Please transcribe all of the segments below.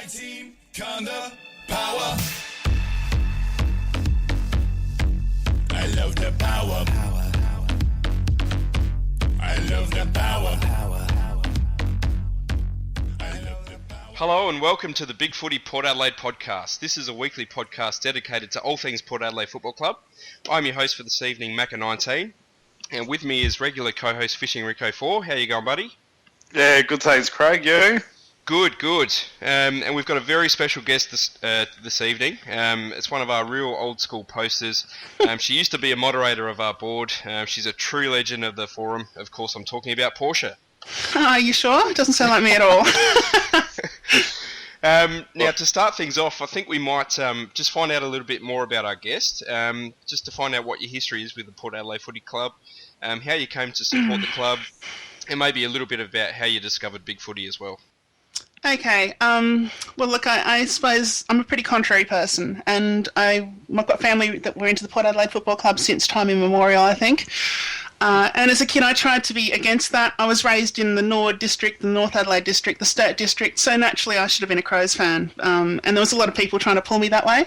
My team, kinda power. I love the power. I love the power. Hello and welcome to the Big Footy Port Adelaide podcast. This is a weekly podcast dedicated to all things Port Adelaide Football Club. I'm your host for this evening, Macca 19, and with me is regular co-host Fishing Rico 4. How you going, buddy? Yeah, good thanks, Craig. You? Good. And we've got a very special guest this evening. It's one of our real old school posters. She used to be a moderator of our board. She's a true legend of the forum. Of course, I'm talking about Portia. Are you sure? It doesn't sound like me at all. Now, to start things off, I think we might just find out a little bit more about our guest, just to find out what your history is with the Port Adelaide Footy Club, how you came to support the club, and maybe a little bit about how you discovered Big Footy as well. Okay. Well, look, I suppose I'm a pretty contrary person, and I've got family that were into the Port Adelaide Football Club since time immemorial, I think. And as a kid, I tried to be against that. I was raised in the Nord district, the North Adelaide district, the Sturt district, so naturally I should have been a Crows fan. And there was a lot of people trying to pull me that way.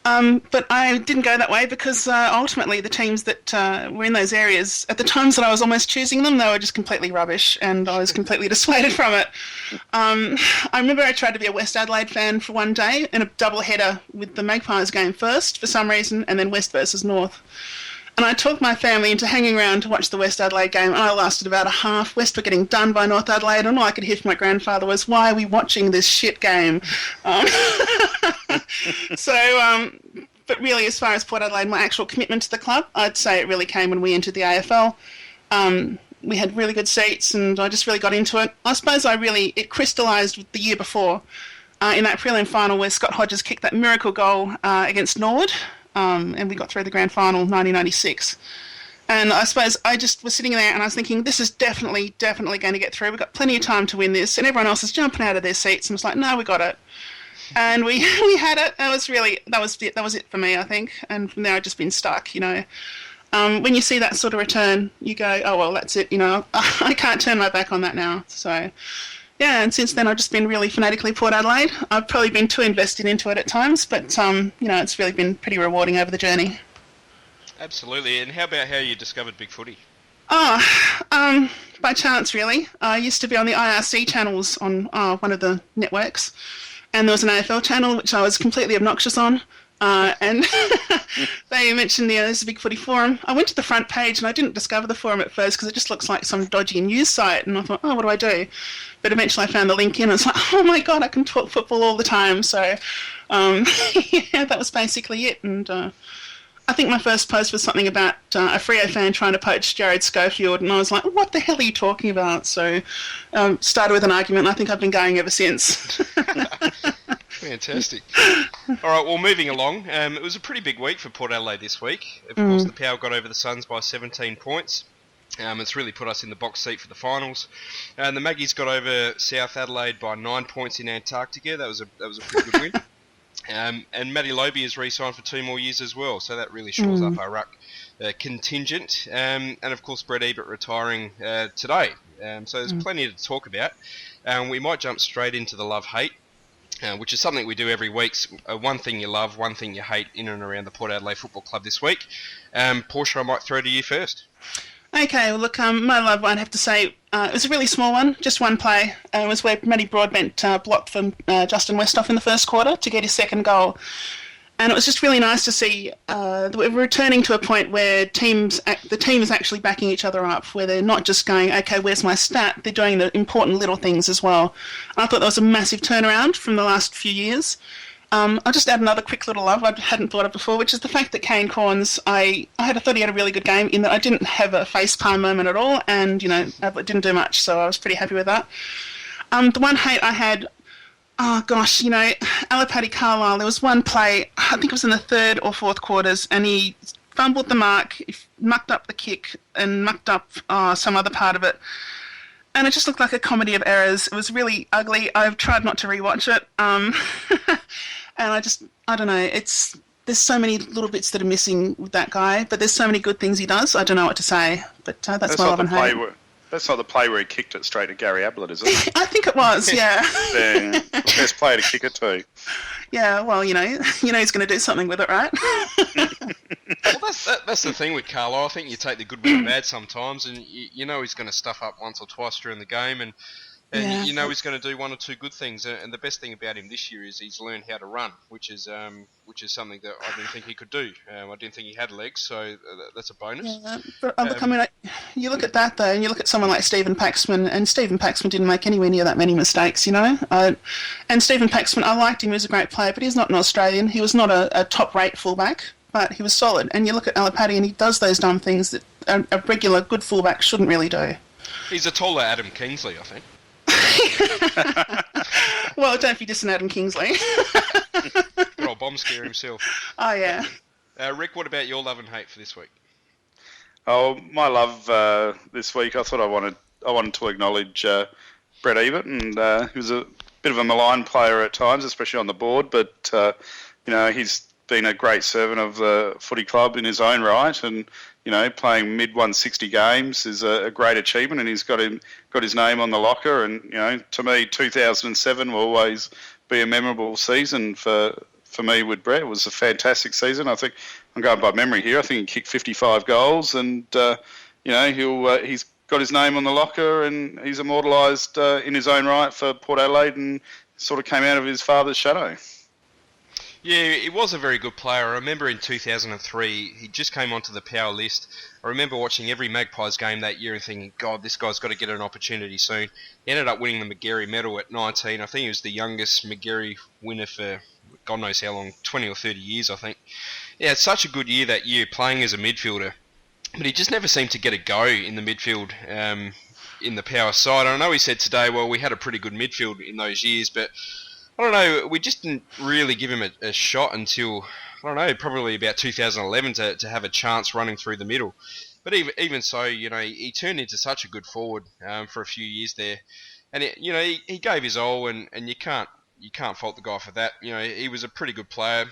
But I didn't go that way because ultimately the teams that were in those areas, at the times that I was almost choosing them, they were just completely rubbish and I was completely dissuaded from it. I remember I tried to be a West Adelaide fan for one day in a double header with the Magpies game first for some reason and then West versus North. And I talked my family into hanging around to watch the West Adelaide game, and I lasted about a half. West were getting done by North Adelaide, and all I could hear from my grandfather was, "Why are we watching this shit game?" But really, as far as Port Adelaide, my actual commitment to the club, I'd say it really came when we entered the AFL. We had really good seats, and I just really got into it. I suppose it crystallised the year before, in that prelim final where Scott Hodges kicked that miracle goal against Nord. And we got through the grand final 1996. And I suppose I just was sitting there and I was thinking, this is definitely going to get through. We've got plenty of time to win this. And everyone else is jumping out of their seats and was like, no, we got it. And we had it. That was it for me, I think. And from there I've just been stuck, you know. When you see that sort of return, you go, oh, well, that's it, you know. I can't turn my back on that now. So, yeah, and since then I've just been really fanatically Port Adelaide. I've probably been too invested into it at times, but, you know, it's really been pretty rewarding over the journey. Absolutely. And how about how you discovered Big Footy? By chance, really. I used to be on the IRC channels on one of the networks, and there was an AFL channel which I was completely obnoxious on. And they mentioned there's a Big Footy forum. I went to the front page and I didn't discover the forum at first because it just looks like some dodgy news site. And I thought, oh, what do I do? But eventually I found the link in and it's like, oh my God, I can talk football all the time. So, yeah, that was basically it. And I think my first post was something about a Freo fan trying to poach Jared Schofield. And I was like, what the hell are you talking about? So started with an argument and I think I've been going ever since. Fantastic. All right, well, moving along, it was a pretty big week for Port Adelaide this week. Of course, the Power got over the Suns by 17 points. It's really put us in the box seat for the finals. And the Maggies got over South Adelaide by 9 points in Antarctica. That was a pretty good win. And Matty Lobie is re-signed for 2 more years as well, so that really shores up our ruck contingent. And of course, Brett Ebert retiring today. So there's plenty to talk about. We might jump straight into the love-hate. Which is something we do every week. One thing you love, one thing you hate in and around the Port Adelaide Football Club this week. Portia, I might throw to you first. Okay, well, look, my love, I'd have to say, it was a really small one, just one play. It was where Matty Broadbent blocked from Justin Westhoff in the first quarter to get his second goal. And it was just really nice to see that we're returning to a point where the team is actually backing each other up, where they're not just going, okay, where's my stat? They're doing the important little things as well. And I thought that was a massive turnaround from the last few years. I'll just add another quick little love I hadn't thought of before, which is the fact that Kane Corns, I thought he had a really good game in that I didn't have a facepalm moment at all, and, you know, it didn't do much, so I was pretty happy with that. The one hate I had, oh gosh, you know, Alipati Carlisle, there was one play, I think it was in the third or fourth quarters, and he fumbled the mark, he mucked up the kick, and mucked up some other part of it. And it just looked like a comedy of errors. It was really ugly. I've tried not to rewatch it. And I don't know, there's so many little bits that are missing with that guy, but there's so many good things he does. I don't know what to say, but that's my love and hate. That's not the play where he kicked it straight to Gary Ablett, is it? I think it was, yeah. Yeah, best player to kick it to. Yeah, well, he's going to do something with it, right? Well, that's the thing with Carlo. I think you take the good with the bad sometimes, and you know he's going to stuff up once or twice during the game, and you know he's going to do one or two good things. And the best thing about him this year is he's learned how to run, which is something that I didn't think he could do. I didn't think he had legs, so that's a bonus. Yeah, but look, I mean, you look at that though, and you look at someone like Stephen Paxman, and Stephen Paxman didn't make anywhere near that many mistakes, and Stephen Paxman, I liked him; he was a great player, but he's not an Australian. He was not a top-rate fullback, but he was solid. And you look at Alapati, and he does those dumb things that a regular good fullback shouldn't really do. He's a taller Adam Kingsley, I think. Well, don't be dissing Adam Kingsley. Good old bomb scare himself. Oh, yeah. Rick, what about your love and hate for this week? Oh, my love this week, I thought I wanted to acknowledge Brett Ebert, and he was a bit of a maligned player at times, especially on the board, but he's been a great servant of the footy club in his own right, and playing mid 160 games is a great achievement, and he's got his name on the locker. And to me, 2007 will always be a memorable season for me with Brett. It was a fantastic season. I think I'm going by memory here. I think he kicked 55 goals, and he's got his name on the locker, and he's immortalised in his own right for Port Adelaide, and sort of came out of his father's shadow. Yeah, he was a very good player. I remember in 2003, he just came onto the power list. I remember watching every Magpies game that year and thinking, God, this guy's got to get an opportunity soon. He ended up winning the McGarry medal at 19. I think he was the youngest McGarry winner for God knows how long, 20 or 30 years, I think. Yeah, it's such a good year that year playing as a midfielder. But he just never seemed to get a go in the midfield in the power side. I know he said today, well, we had a pretty good midfield in those years, but I don't know, we just didn't really give him a shot until, I don't know, probably about 2011 to have a chance running through the middle. But even so, he turned into such a good forward for a few years there. And, he gave his all, and you can't fault the guy for that. He was a pretty good player.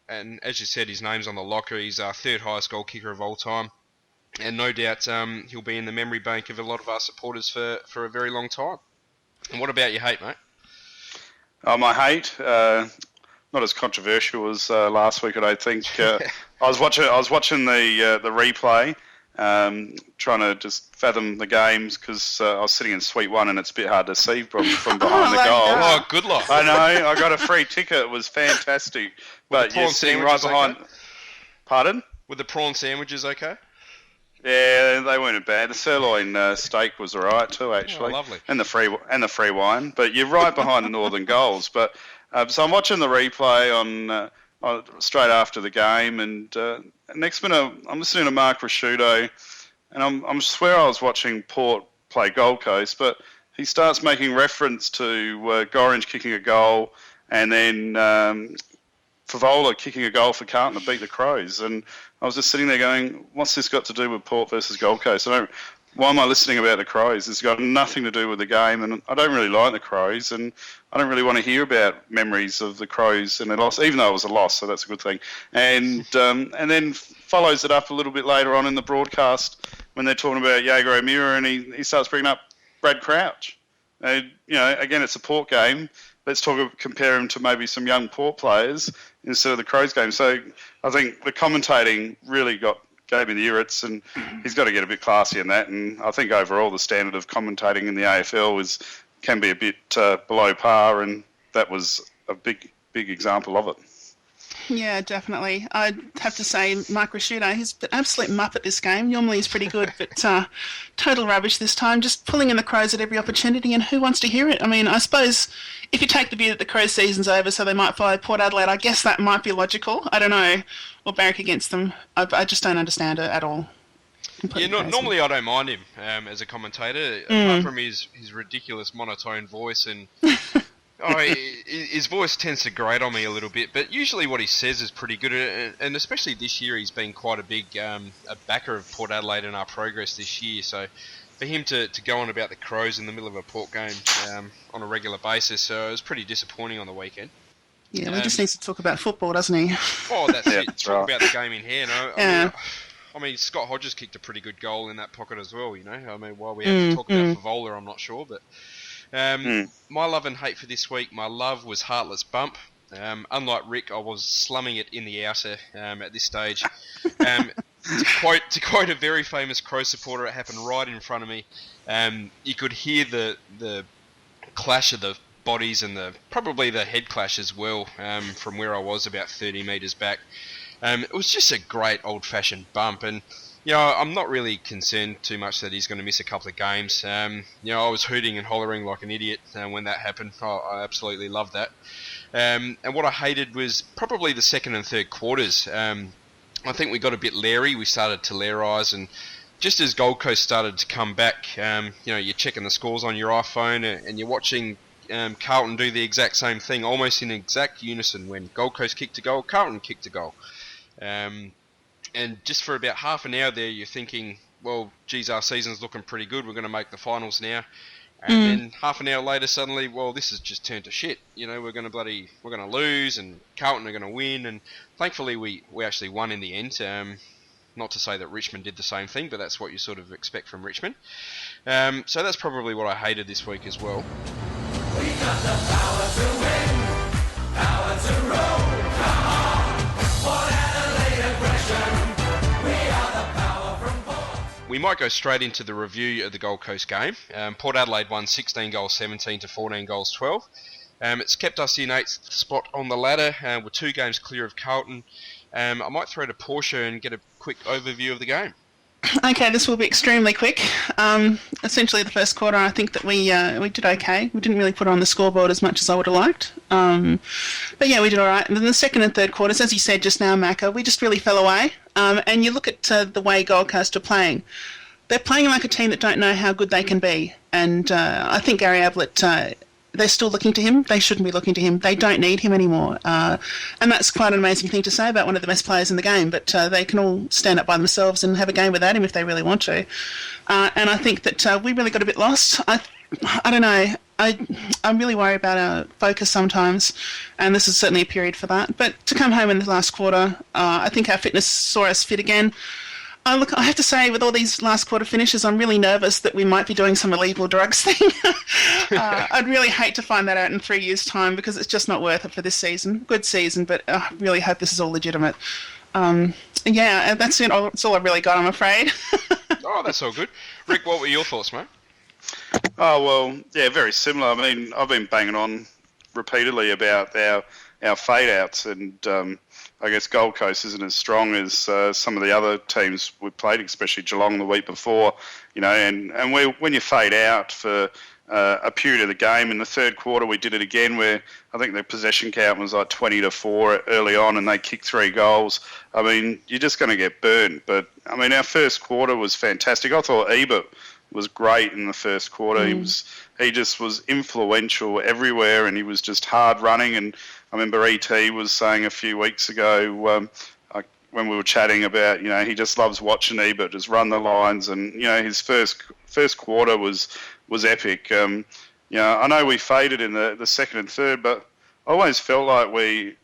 And as you said, his name's on the locker. He's our third highest goal kicker of all time. And no doubt he'll be in the memory bank of a lot of our supporters for a very long time. And what about your hate, mate? My hate, not as controversial as last week, I don't think. I was watching the replay, trying to just fathom the games because I was sitting in Suite 1 and it's a bit hard to see from behind the goal. Oh, good luck. I know. I got a free ticket. It was fantastic. But you're sitting right behind. Okay? Pardon? Were the prawn sandwiches okay? Yeah, they weren't bad. The sirloin steak was alright too, actually. Oh, lovely. And the free wine. But you're right behind the Northern goals. But so I'm watching the replay on straight after the game, and next minute I'm listening to Mark Rasciuto, and I swear I was watching Port play Gold Coast, but he starts making reference to Gorringe kicking a goal, and then Favola kicking a goal for Carlton to beat the Crows, and I was just sitting there going, what's this got to do with Port versus Gold Coast? Why am I listening about the Crows? It's got nothing to do with the game, and I don't really like the Crows, and I don't really want to hear about memories of the Crows and a loss, even though it was a loss, so that's a good thing. And then follows it up a little bit later on in the broadcast when they're talking about Jaeger O'Meara, and he starts bringing up Brad Crouch. Again, it's a Port game. Let's compare him to maybe some young Port players instead of the Crows game. So I think the commentating really gave me the irrits, and he's got to get a bit classy in that. And I think overall the standard of commentating in the AFL can be a bit below par, and that was a big example of it. Yeah, definitely. I'd have to say Mark Rasciuto, he's an absolute muppet this game. Normally he's pretty good, but total rubbish this time. Just pulling in the Crows at every opportunity, and who wants to hear it? I mean, I suppose if you take the view that the Crows season's over, so they might follow Port Adelaide, I guess that might be logical. I don't know. Or barrack against them. I just don't understand it at all. Normally I don't mind him as a commentator, apart from his ridiculous monotone voice and... his voice tends to grate on me a little bit, but usually what he says is pretty good, and especially this year he's been quite a big a backer of Port Adelaide and our progress this year, so for him to go on about the Crows in the middle of a Port game on a regular basis, it was pretty disappointing on the weekend. Yeah, he just needs to talk about football, doesn't he? Oh, that's it. Talk about the game in hand. I mean, Scott Hodges kicked a pretty good goal in that pocket as well, you know. I mean, while we have to talk about Favola, I'm not sure. But my love and hate for this week, my love was Heartless Bump. Unlike Rick, I was slumming it in the outer at this stage. To quote a very famous Crow supporter, it happened right in front of me. You could hear the clash of the bodies and probably the head clash as well from where I was about 30 metres back. It was just a great old-fashioned bump, and I'm not really concerned too much that he's going to miss a couple of games. I was hooting and hollering like an idiot when that happened. I absolutely loved that. And what I hated was probably the second and third quarters. I think we got a bit leery. We started to lairize, and just as Gold Coast started to come back, you're checking the scores on your iPhone and you're watching Carlton do the exact same thing, almost in exact unison. When Gold Coast kicked a goal, Carlton kicked a goal. And just for about half an hour there, you're thinking, well, geez, our season's looking pretty good. We're going to make the finals now. And then half an hour later, suddenly, well, this has just turned to shit. We're going to lose, and Carlton are going to win. And thankfully, we actually won in the end. Not to say that Richmond did the same thing, but that's what you sort of expect from Richmond. So that's probably what I hated this week as well. We got the power to win, power to roll, come on, Port Adelaide aggression, we are the power from Port. We might go straight into the review of the Gold Coast game. Port Adelaide won 16 goals 17 to 14 goals 12. It's kept us in 8th spot on the ladder. We're 2 games clear of Carlton. I might throw to Portia and get a quick overview of the game. Okay, this will be extremely quick. Essentially, the first quarter, I think that we did okay. We didn't really put it on the scoreboard as much as I would have liked. But yeah, we did all right. And then the second and third quarters, as you said just now, Macca, we just really fell away. And you look at the way Gold Coast are playing. They're playing like a team that don't know how good they can be. And I think Gary Ablett, they're still looking to him. They shouldn't be looking to him. They don't need him anymore. And that's quite an amazing thing to say about one of the best players in the game, but they can all stand up by themselves and have a game without him if they really want to. And I think that we really got a bit lost. I don't know. I really worry about our focus sometimes, and this is certainly a period for that. But to come home in the last quarter, I think our fitness saw us fit again. Look, I have to say, with all these last quarter finishes, I'm really nervous that we might be doing some illegal drugs thing. I'd really hate to find that out in 3 years' time, because it's just not worth it for this season. Good season, but I really hope this is all legitimate. Yeah, that's it. That's all I've really got, I'm afraid. Oh, that's all good. Rick, what were your thoughts, mate? Oh, well, yeah, very similar. I mean, I've been banging on repeatedly about our fade-outs, and I guess Gold Coast isn't as strong as some of the other teams we played, especially Geelong the week before, and when you fade out for a period of the game, in the third quarter we did it again, where I think the possession count was like 20-4 early on, and they kicked 3 goals. I mean, you're just going to get burned. But, I mean, our first quarter was fantastic. I thought Ebert was great in the first quarter. He just was influential everywhere, and he was just hard running. And I remember ET was saying a few weeks ago when we were chatting about, he just loves watching Ebert just run the lines, and his first quarter was epic. I know we faded in the second and third, but I always felt like we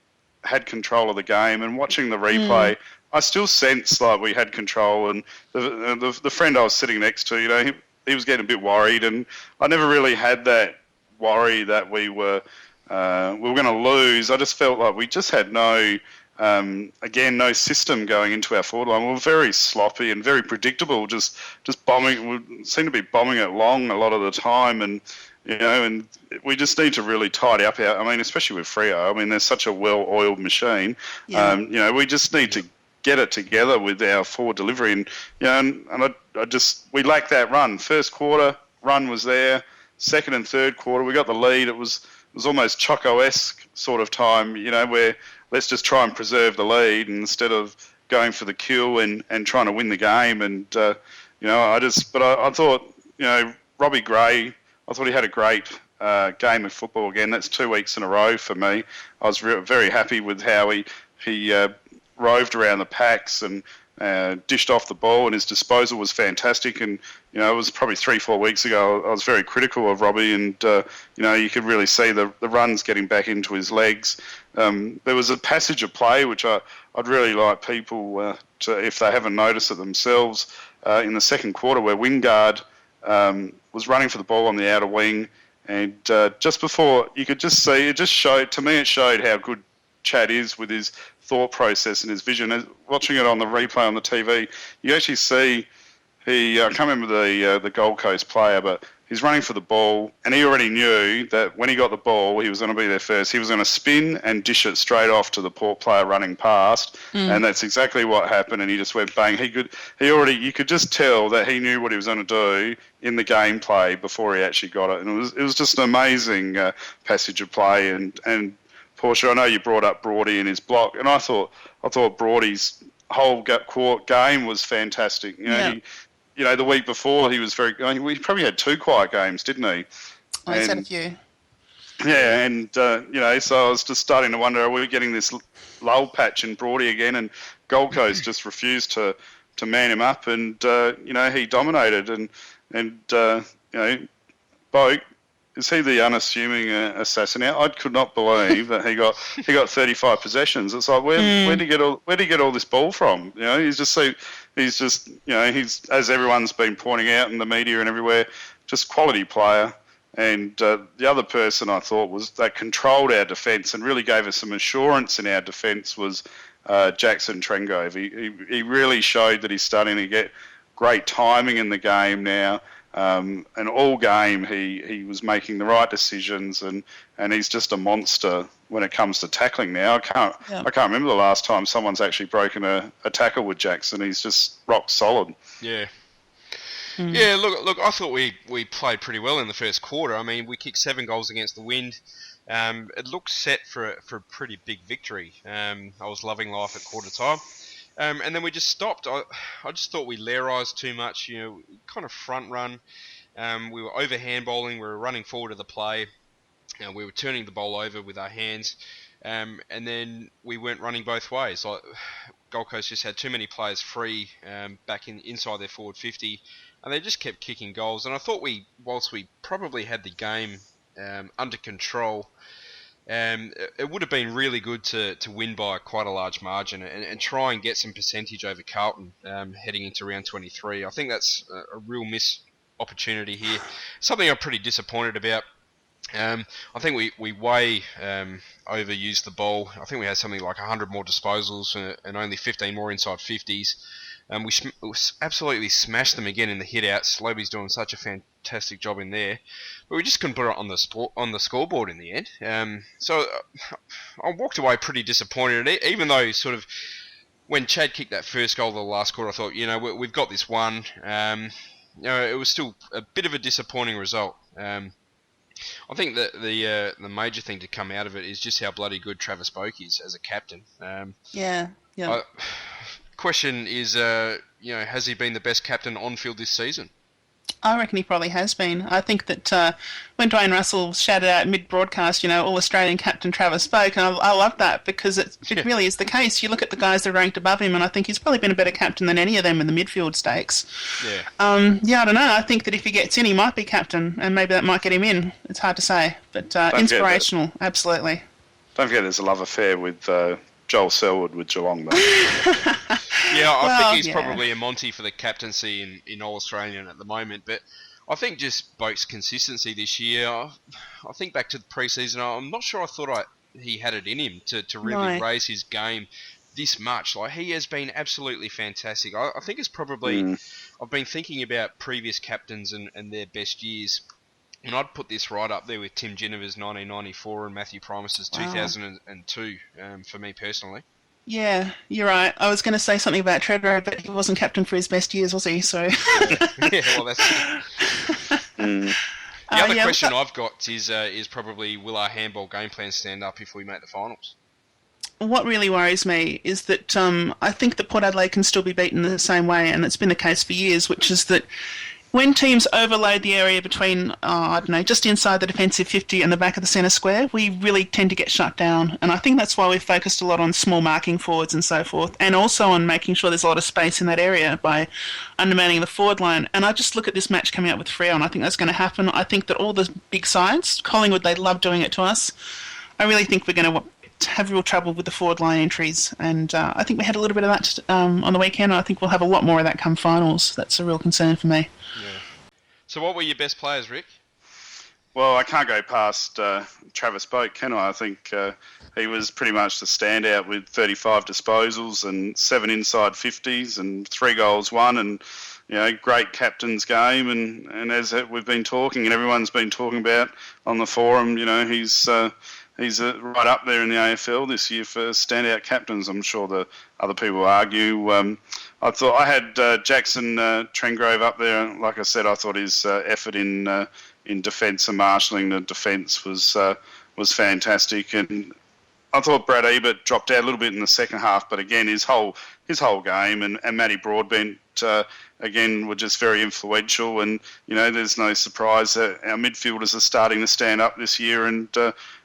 had control of the game. And watching the replay, I still sense like we had control. And the friend I was sitting next to, he was getting a bit worried, and I never really had that worry that we were going to lose. I just felt like we just had no system going into our forward line. We were very sloppy and very predictable, just bombing. We seemed to be bombing it long a lot of the time, and and we just need to really tidy up especially with Freo. I mean, they're such a well-oiled machine. Yeah. We just need to get it together with our forward delivery, and we lacked that run. First quarter run was there. Second and third quarter, we got the lead. It was almost Choco-esque sort of time, where let's just try and preserve the lead instead of going for the kill and trying to win the game. And I thought, Robbie Gray, I thought he had a great game of football again. That's 2 weeks in a row for me. I was very happy with how he roved around the packs and dished off the ball, and his disposal was fantastic. And it was probably 3-4 weeks ago. I was very critical of Robbie, and you could really see the runs getting back into his legs. There was a passage of play which I'd really like people to, if they haven't noticed it themselves, in the second quarter, where Wingard was running for the ball on the outer wing, and just before, you could just see, it showed how good Chad is with his thought process and his vision. Watching it on the replay on the TV, you actually see I can't remember the Gold Coast player, but he's running for the ball, and he already knew that when he got the ball, he was going to be there first. He was going to spin and dish it straight off to the Port player running past, and that's exactly what happened. And he just went bang. You could just tell that he knew what he was going to do in the gameplay before he actually got it, and it was just an amazing passage of play. And Portia, I know you brought up Broady and his block, and I thought Broady's whole game was fantastic. The week before he was we probably had 2 quiet games, didn't he? Oh, he's had a few. Yeah, and so I was just starting to wonder, are we getting this lull patch in Broady again? And Gold Coast just refused to man him up, and he dominated, and Boak. Is he the unassuming assassin? I could not believe that he got 35 possessions. It's like, where did he get all this ball from? He's as everyone's been pointing out in the media and everywhere, just quality player. And the other person I thought was that controlled our defence and really gave us some assurance in our defence was Jackson Trengove. He really showed that he's starting to get great timing in the game now. And all game he was making the right decisions, and he's just a monster when it comes to tackling now. I can't remember the last time someone's actually broken a tackle with Jackson. He's just rock solid. Yeah. Yeah, look, I thought we played pretty well in the first quarter. I mean, we kicked 7 goals against the Wind. It looked set for a pretty big victory. I was loving life at quarter time. And then we just stopped. I just thought we Lairised too much, kind of front run. We were over handballing, we were running forward to the play. We were turning the ball over with our hands. And then we weren't running both ways. Gold Coast just had too many players free back inside their forward 50. And they just kept kicking goals. And I thought whilst we probably had the game under control, it would have been really good to win by quite a large margin and try and get some percentage over Carlton heading into round 23. I think that's a real missed opportunity here. Something I'm pretty disappointed about. I think we way overused the ball. I think we had something like 100 more disposals and only 15 more inside 50s. We absolutely smashed them again in the hit-outs. Lobby's doing such a fantastic job in there. But we just couldn't put it on the scoreboard in the end. So I walked away pretty disappointed. Even though sort of when Chad kicked that first goal of the last quarter, I thought, we've got this one. It was still a bit of a disappointing result. I think that the major thing to come out of it is just how bloody good Travis Boak is as a captain. Yeah. Question is, has he been the best captain on field this season? I reckon he probably has been. I think that when Dwayne Russell shouted out mid-broadcast, All-Australian captain Travis Boak, and I love that because it really is the case. You look at the guys that are ranked above him, and I think he's probably been a better captain than any of them in the midfield stakes. Yeah. I don't know. I think that if he gets in, he might be captain, and maybe that might get him in. It's hard to say, but inspirational, absolutely. Don't forget there's a love affair with Joel Selwood with Geelong, though. Yeah, I think he's probably a Monty for the captaincy in All-Australian at the moment, but I think just Boak's consistency this year, I think back to the pre-season, I'm not sure I thought he had it in him to really raise his game this much. Like, he has been absolutely fantastic. I think it's probably, I've been thinking about previous captains and their best years, and I'd put this right up there with Tim Ginniver's 1994 and Matthew Primus's 2002 for me personally. Yeah, you're right. I was going to say something about Treadrow, but he wasn't captain for his best years, was he? So. Yeah, well, that's the other question I've got is probably, will our handball game plan stand up if we make the finals? What really worries me is that I think that Port Adelaide can still be beaten the same way, and it's been the case for years, which is that When teams overload the area between, I don't know, just inside the defensive 50 and the back of the centre square, we really tend to get shut down. And I think that's why we've focused a lot on small marking forwards and so forth, and also on making sure there's a lot of space in that area by undermanning the forward line. And I just look at this match coming up with Freo, and I think that's going to happen. I think that all the big sides, Collingwood, they love doing it to us. I really think we're going to have real trouble with the forward line entries, and I think we had a little bit of that on the weekend, and I think we'll have a lot more of that come finals. That's a real concern for me. Yeah. So what were your best players, Rick? Well, I can't go past Travis Boak, can I? I think he was pretty much the standout with 35 disposals and 7 inside 50s and 3 goals won, and great captain's game. And as we've been talking and everyone's been talking about on the forum, he's right up there in the AFL this year for standout captains. I'm sure the other people argue. I thought I had Jackson Trengrove up there. Like I said, I thought his effort in defence and marshalling the defence was fantastic. And I thought Brad Ebert dropped out a little bit in the second half, but again, his whole game and Matty Broadbent again were just very influential. And there's no surprise that our midfielders are starting to stand up this year, and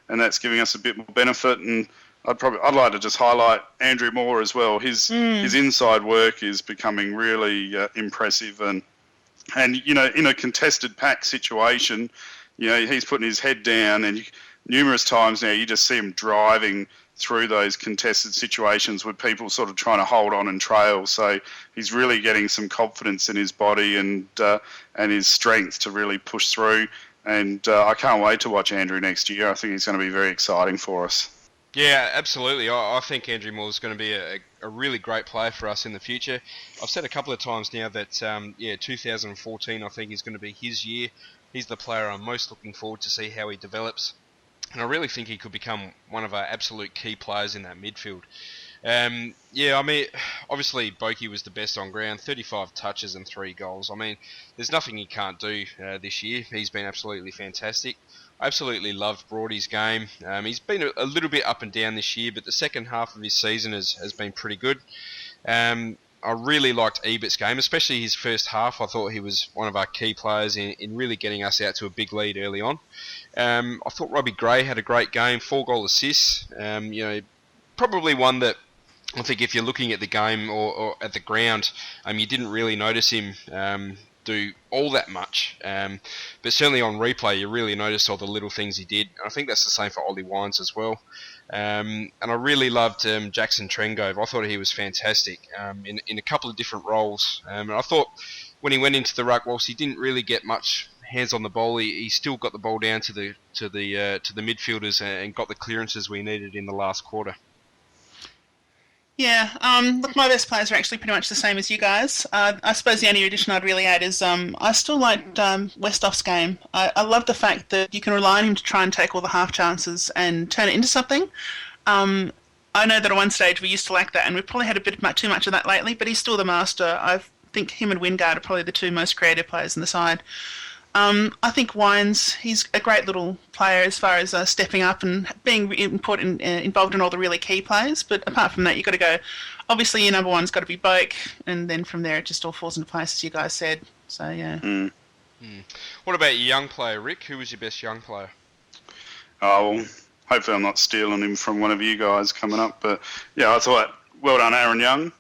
that's giving us a bit more benefit. And I'd like to just highlight Andrew Moore as well. His inside work is becoming really impressive, and in a contested pack situation, he's putting his head down, and numerous times now you just see him driving through those contested situations with people sort of trying to hold on and trail. So he's really getting some confidence in his body and his strength to really push through. And I can't wait to watch Andrew next year. I think he's going to be very exciting for us. Yeah, absolutely. I think Andrew Moore is going to be a really great player for us in the future. I've said a couple of times now that 2014 I think is going to be his year. He's the player I'm most looking forward to see how he develops. And I really think he could become one of our absolute key players in that midfield. Obviously Boakey was the best on ground, 35 touches and 3 goals. I mean, there's nothing he can't do this year. He's been absolutely fantastic. I absolutely love Broady's game. He's been a little bit up and down this year, but the second half of his season has been pretty good. I really liked Ebert's game, especially his first half. I thought he was one of our key players in really getting us out to a big lead early on. I thought Robbie Gray had a great game, 4-goal assists. Probably one that I think if you're looking at the game or at the ground, you didn't really notice him do all that much. But certainly on replay, you really noticed all the little things he did. I think that's the same for Ollie Wines as well. And I really loved Jackson Trengove. I thought he was fantastic in a couple of different roles. And I thought when he went into the ruck, whilst he didn't really get much hands on the ball, he still got the ball down to the midfielders and got the clearances we needed in the last quarter. Yeah, look, my best players are actually pretty much the same as you guys. I suppose the only addition I'd really add is I still liked Westhoff's game. I love the fact that you can rely on him to try and take all the half chances and turn it into something. I know that at one stage we used to lack that, and we've probably had a bit too much of that lately, but he's still the master. I think him and Wingard are probably the two most creative players in the side. I think Wines, he's a great little player as far as stepping up and being important, involved in all the really key players. But apart from that, you've got to go, obviously your number one's got to be Boak, and then from there it just all falls into place, as you guys said. So, yeah. What about your young player, Rick? Who was your best young player? Oh, well, hopefully I'm not stealing him from one of you guys coming up. But, yeah, I thought, well done, Aaron Young.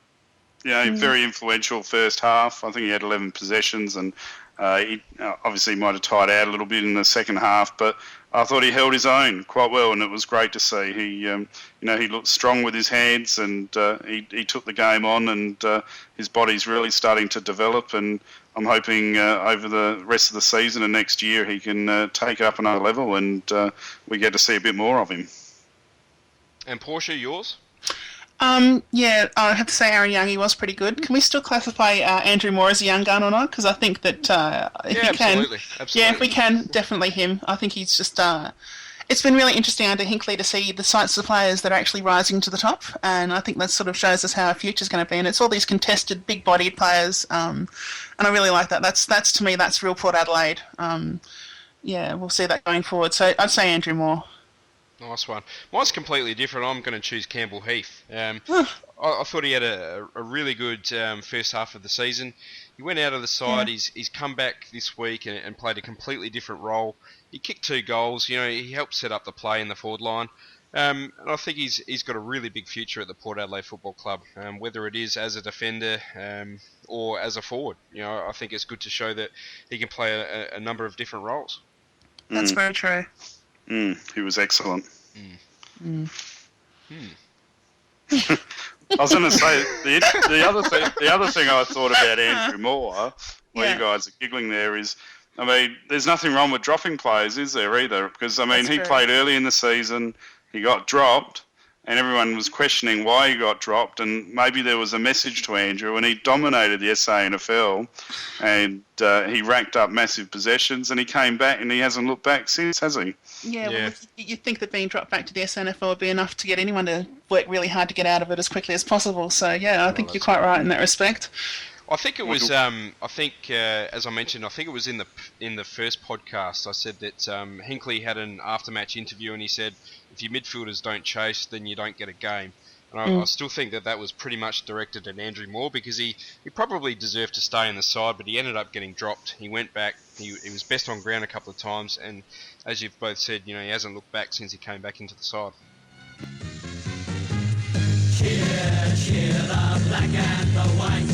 Very influential first half. I think he had 11 possessions, and he obviously might have tied out a little bit in the second half, but I thought he held his own quite well, and it was great to see. He looked strong with his hands, and he took the game on, and his body's really starting to develop. And I'm hoping over the rest of the season and next year he can take it up another level, and we get to see a bit more of him. And Portia, yours? Yeah, I have to say Aaron Young, he was pretty good. Can we still classify Andrew Moore as a young gun or not? Because I think that if we absolutely. can, yeah, if we can, definitely him. I think he's just. It's been really interesting under Hinkley to see the types of players that are actually rising to the top, and I think that sort of shows us how our future's going to be. And it's all these contested, big-bodied players, and I really like that. That's to me, that's real Port Adelaide. Yeah, we'll see that going forward. So I'd say Andrew Moore. Nice one. Mine's completely different. I'm going to choose Campbell Heath. I thought he had a really good first half of the season. He went out of the side. Yeah. He's come back this week and played a completely different role. He kicked 2 goals. You know, he helped set up the play in the forward line. And I think he's got a really big future at the Port Adelaide Football Club, whether it is as a defender or as a forward. You know, I think it's good to show that he can play a number of different roles. That's very true. He was excellent. Mm. I was going to say the other thing I thought about Andrew Moore, while you guys are giggling there, is, I mean, there's nothing wrong with dropping players, is there, either? Because, I mean, he played early in the season, he got dropped, and everyone was questioning why he got dropped, and maybe there was a message to Andrew, and he dominated the SANFL, and he racked up massive possessions, and he came back, and he hasn't looked back since, has he? Yeah, well, you'd think that being dropped back to the SANFL would be enough to get anyone to work really hard to get out of it as quickly as possible. So, yeah, I think you're quite right in that respect. I think it was. As I mentioned, I think it was in the first podcast. I said that Hinkley had an after-match interview, and he said, "If your midfielders don't chase, then you don't get a game." And I still think that was pretty much directed at Andrew Moore, because he probably deserved to stay in the side, but he ended up getting dropped. He went back. He was best on ground a couple of times, and as you've both said, you know, he hasn't looked back since he came back into the side. Cheer, cheer the black and the white.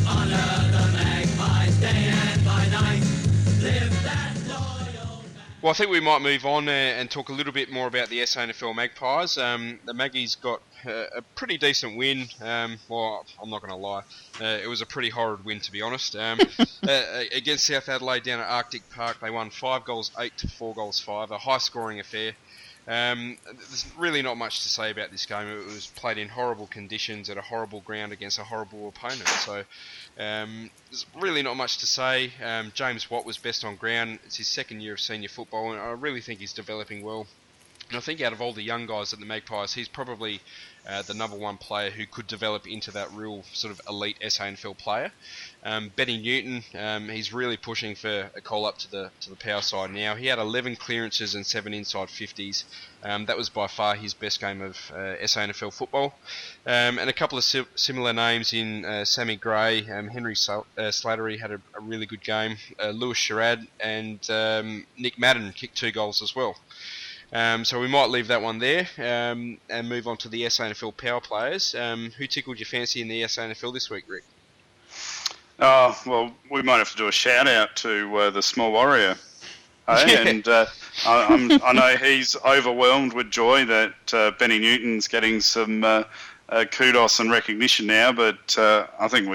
Honour the Magpies day and by night. Live that loyal. Well, I think we might move on and talk a little bit more about the SANFL Magpies. The Maggies got a pretty decent win. Well, I'm not going to lie. It was a pretty horrid win, to be honest. Against South Adelaide down at Arctic Park, they won 5-8 to 4-5, a high-scoring affair. There's really not much to say about this game. It was played in horrible conditions at a horrible ground against a horrible opponent. So there's really not much to say. James Watt was best on ground. It's his second year of senior football, and I really think he's developing well. And I think out of all the young guys at the Magpies, he's probably the number one player who could develop into that real sort of elite SANFL player. Benny Newton, he's really pushing for a call up to the power side now. He had 11 clearances and 7 inside 50s. That was by far his best game of SANFL football. And a couple of similar names in Sammy Gray, Henry Slattery had a really good game. Lewis Sherrod and Nick Madden kicked 2 goals as well. So we might leave that one there and move on to the SANFL power players. Who tickled your fancy in the SANFL this week, Rick? Well, we might have to do a shout out to the Small Warrior. And I know he's overwhelmed with joy that Benny Newton's getting some kudos and recognition now, but I think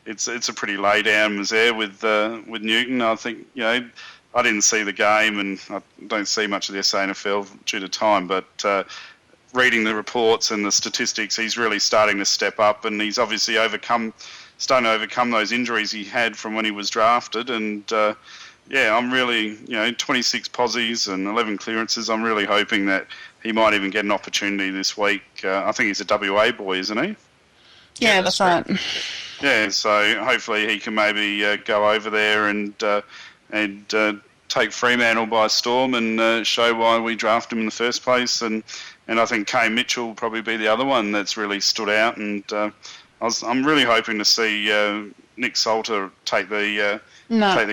it's a pretty lay down there with Newton. I think, you know, I didn't see the game, and I don't see much of the SANFL due to time, but reading the reports and the statistics, he's really starting to step up, and he's obviously starting to overcome those injuries he had from when he was drafted. And I'm really, 26 posies and 11 clearances. I'm really hoping that he might even get an opportunity this week. I think he's a WA boy, isn't he? Yeah, that's right. Yeah, so hopefully he can maybe go over there and take Fremantle by storm and show why we drafted him in the first place. And I think Kay Mitchell will probably be the other one that's really stood out. And I'm really hoping to see Nick Salter take the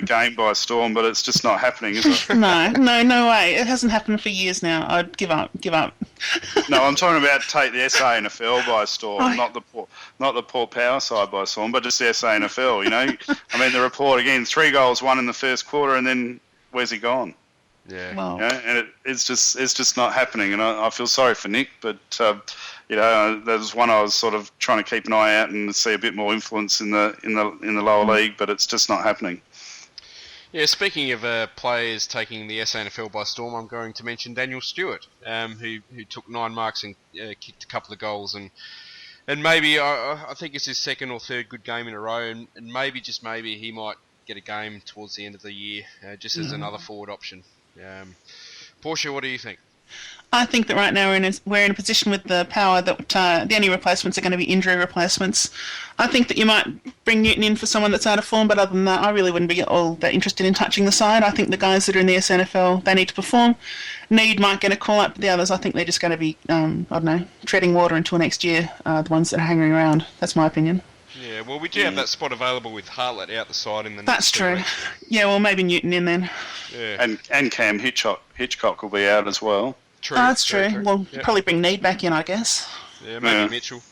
game by storm, but it's just not happening, is it? No way. It hasn't happened for years now. I'd give up. No, I'm talking about take the SANFL by storm, not the Port Power side by storm, but just the SANFL. You know, I mean, the report again: 3 goals, 1 in the first quarter, and then where's he gone? Yeah. Well, And it's just not happening, and I feel sorry for Nick, but that was one I was sort of trying to keep an eye out and see a bit more influence in the lower league, but it's just not happening. Yeah, speaking of players taking the SANFL by storm, I'm going to mention Daniel Stewart, who took 9 marks and kicked a couple of goals, and maybe I think it's his second or third good game in a row, and maybe just maybe he might get a game towards the end of the year, just as another forward option. Portia, what do you think? I think that right now we're in a position with the power that the only replacements are going to be injury replacements. I think that you might bring Newton in for someone that's out of form, but other than that, I really wouldn't be all that interested in touching the side. I think the guys that are in the SANFL, they need to perform. Need might get a call up, but the others, I think they're just going to be, I don't know, treading water until next year, the ones that are hanging around. That's my opinion. Yeah, well, we do have that spot available with Hartlett out the side in the That's next 2 true. weeks. Yeah, well, maybe Newton in then. Yeah, And Cam Hitchcock will be out as well. true. Oh, that's very true. Well, Yep. probably bring Need back in, I guess. Yeah, maybe Yeah. Mitchell.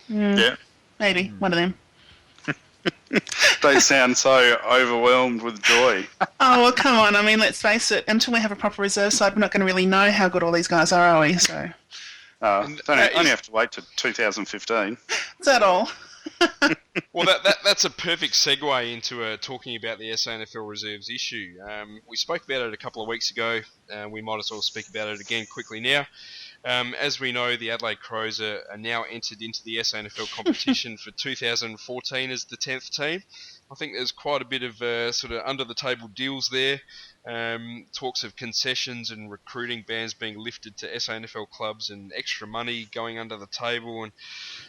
Yeah. Maybe, one of them. They sound so overwhelmed with joy. Oh, well, come on. I mean, let's face it. Until we have a proper reserve side, we're not going to really know how good all these guys are we? So, Only have to wait to 2015. is that all? Well, that's a perfect segue into talking about the SANFL reserves issue. We spoke about it a couple of weeks ago. We might as well speak about it again quickly now. As we know, the Adelaide Crows are now entered into the SANFL competition for 2014 as the 10th team. I think there's quite a bit of sort of under-the-table deals there. Talks of concessions and recruiting bans being lifted to SANFL clubs and extra money going under the table. And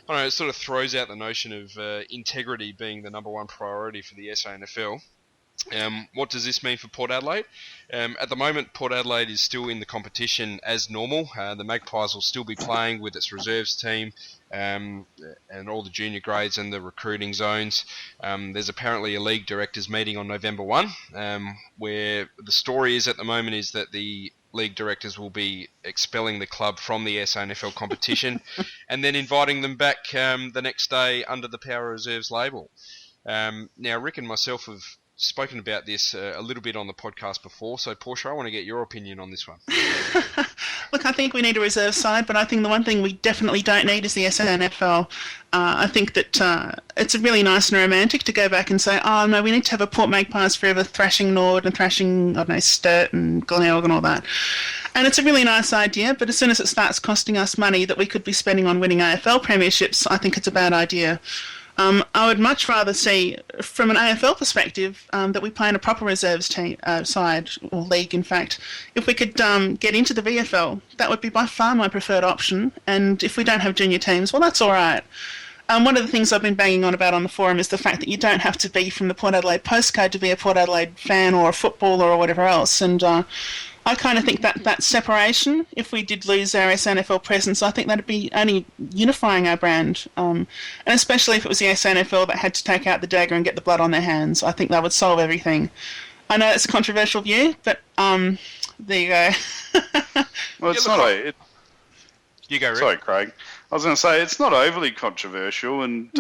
I don't know, it sort of throws out the notion of integrity being the number one priority for the SANFL. What does this mean for Port Adelaide? At the moment, Port Adelaide is still in the competition as normal. The Magpies will still be playing with its reserves team and all the junior grades and the recruiting zones. There's apparently a league directors meeting on November 1, where the story is at the moment is that the league directors will be expelling the club from the SANFL competition and then inviting them back the next day under the Power Reserves label. Now, Rick and myself have spoken about this a little bit on the podcast before, so Portia, I want to get your opinion on this one. Look, I think we need a reserve side, but I think the one thing we definitely don't need is the SANFL. I think that it's really nice and romantic to go back and say, oh, no, we need to have a Port Magpies forever thrashing Nord and thrashing, I don't know, Sturt and Glenelg and all that. And it's a really nice idea, but as soon as it starts costing us money that we could be spending on winning AFL premierships, I think it's a bad idea. I would much rather see, from an AFL perspective, that we play in a proper reserves team, side, or league, in fact. If we could get into the VFL, that would be by far my preferred option. And if we don't have junior teams, well, that's all right. One of the things I've been banging on about on the forum is the fact that you don't have to be from the Port Adelaide postcode to be a Port Adelaide fan or a footballer or whatever else. And I kind of think that separation, if we did lose our SANFL presence, I think that'd be only unifying our brand. And especially if it was the SANFL that had to take out the dagger and get the blood on their hands, I think that would solve everything. I know it's a controversial view, but there you go. Well, it's You go, Rick. Sorry, Craig. I was going to say it's not overly controversial, and